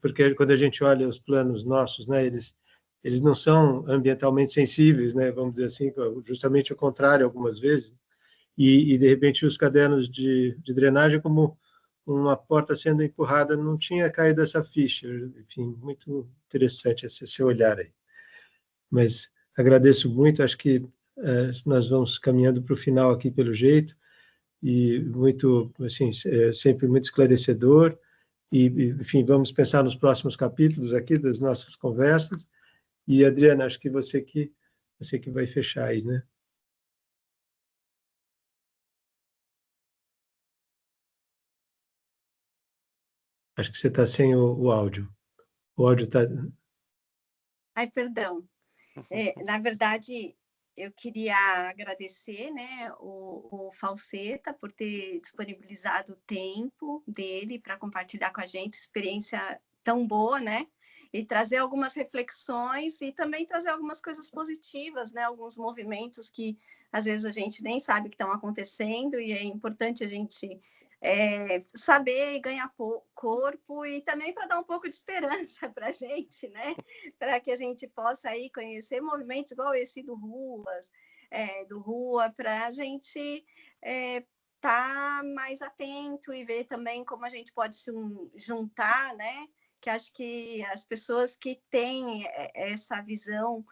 porque quando a gente olha os planos nossos, né, eles não são ambientalmente sensíveis, né, vamos dizer assim, justamente o contrário algumas vezes, e de repente os cadernos de drenagem como uma porta sendo empurrada, não tinha caído essa ficha, enfim, muito interessante esse seu olhar aí. Mas agradeço muito, acho que nós vamos caminhando para o final aqui pelo jeito, e muito, assim, sempre muito esclarecedor, e, enfim, vamos pensar nos próximos capítulos aqui das nossas conversas, e Adriana, acho que você que vai fechar aí, né? Acho que você está sem o áudio. O áudio está... Ai, perdão. Na verdade, eu queria agradecer, né, o Falseta por ter disponibilizado o tempo dele para compartilhar com a gente experiência tão boa, né? E trazer algumas reflexões e também trazer algumas coisas positivas, né? Alguns movimentos que às vezes a gente nem sabe que estão acontecendo e é importante a gente saber e ganhar corpo, e também para dar um pouco de esperança para a gente, né? Para que a gente possa aí conhecer movimentos igual esse do Rua, para a gente estar mais atento e ver também como a gente pode se juntar, né? Que acho que as pessoas que têm essa visão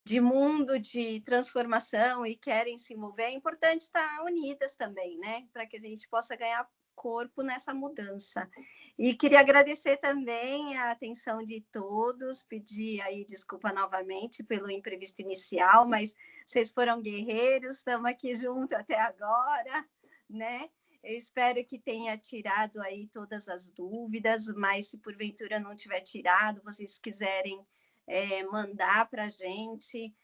de mundo, de transformação e querem se mover, é importante estar unidas também, né? Para que a gente possa ganhar corpo nessa mudança. E queria agradecer também a atenção de todos, pedir aí desculpa novamente pelo imprevisto inicial, mas vocês foram guerreiros, estamos aqui juntos até agora, né? Eu espero que tenha tirado aí todas as dúvidas, mas se porventura não tiver tirado, vocês quiserem mandar para a gente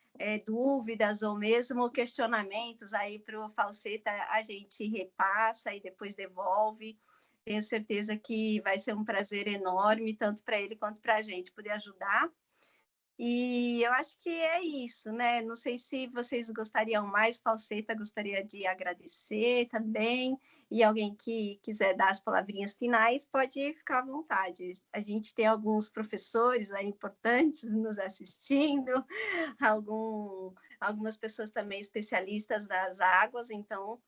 dúvidas ou mesmo questionamentos aí para o Falseta, a gente repassa e depois devolve. Tenho certeza que vai ser um prazer enorme, tanto para ele quanto para a gente, poder ajudar. E eu acho que é isso, né? Não sei se vocês gostariam mais, Falseta gostaria de agradecer também, e alguém que quiser dar as palavrinhas finais, pode ficar à vontade. A gente tem alguns professores importantes nos assistindo, algumas pessoas também especialistas das águas, então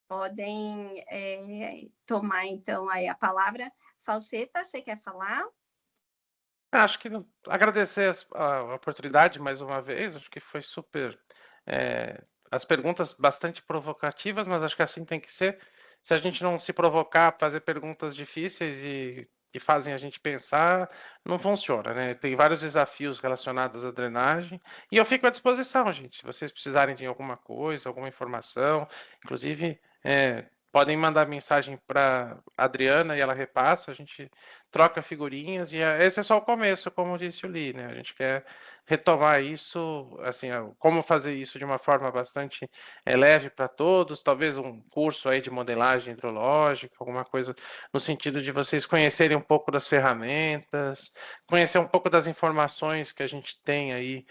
podem tomar então aí a palavra. Falseta, você quer falar? Acho que agradecer a oportunidade mais uma vez, acho que foi super. As perguntas bastante provocativas, mas acho que assim tem que ser. Se a gente não se provocar, fazer perguntas difíceis e que fazem a gente pensar, não funciona, né? Tem vários desafios relacionados à drenagem e eu fico à disposição, gente. Se vocês precisarem de alguma coisa, alguma informação, inclusive podem mandar mensagem para Adriana e ela repassa, a gente troca figurinhas e esse é só o começo, como disse o Lee, né? A gente quer retomar isso, assim, como fazer isso de uma forma bastante leve para todos, talvez um curso aí de modelagem hidrológica, alguma coisa no sentido de vocês conhecerem um pouco das ferramentas, conhecer um pouco das informações que a gente tem aí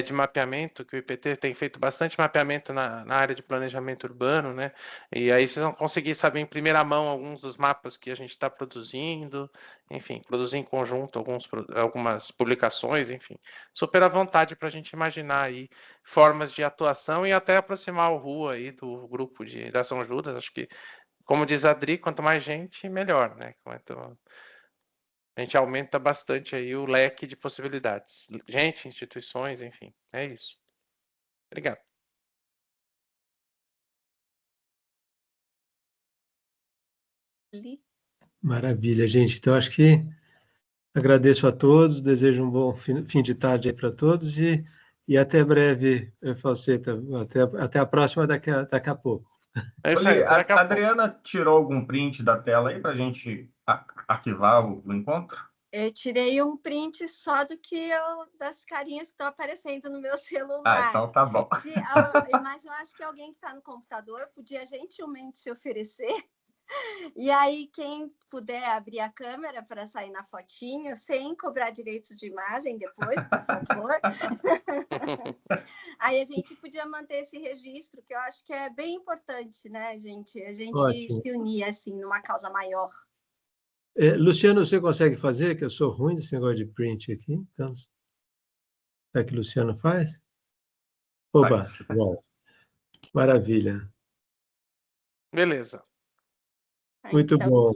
de mapeamento, que o IPT tem feito bastante mapeamento na área de planejamento urbano, né? E aí vocês vão conseguir saber em primeira mão alguns dos mapas que a gente está produzindo, enfim, produzir em conjunto algumas publicações, enfim, super à vontade para a gente imaginar aí formas de atuação e até aproximar o RU aí do grupo da São Judas. Acho que, como diz a Adri, quanto mais gente, melhor, né? A gente aumenta bastante aí o leque de possibilidades. Gente, instituições, enfim, é isso. Obrigado. Maravilha, gente. Então, acho que agradeço a todos, desejo um bom fim de tarde aí para todos e até breve, Falseta. Até a próxima daqui a pouco. É isso aí. A Adriana tirou algum print da tela aí para a gente arquivar o encontro? Eu tirei um print só das carinhas que estão aparecendo no meu celular. Então tá bom. Mas eu acho que alguém que está no computador podia gentilmente se oferecer. E aí, quem puder abrir a câmera para sair na fotinho, sem cobrar direitos de imagem depois, por favor. Aí a gente podia manter esse registro, que eu acho que é bem importante, né, gente? A gente Ótimo. se unir, assim, numa causa maior. Luciano, você consegue fazer? Que eu sou ruim desse negócio de print aqui. Então, será que o Luciano faz? Oba, bom. Maravilha. Beleza. Muito bom.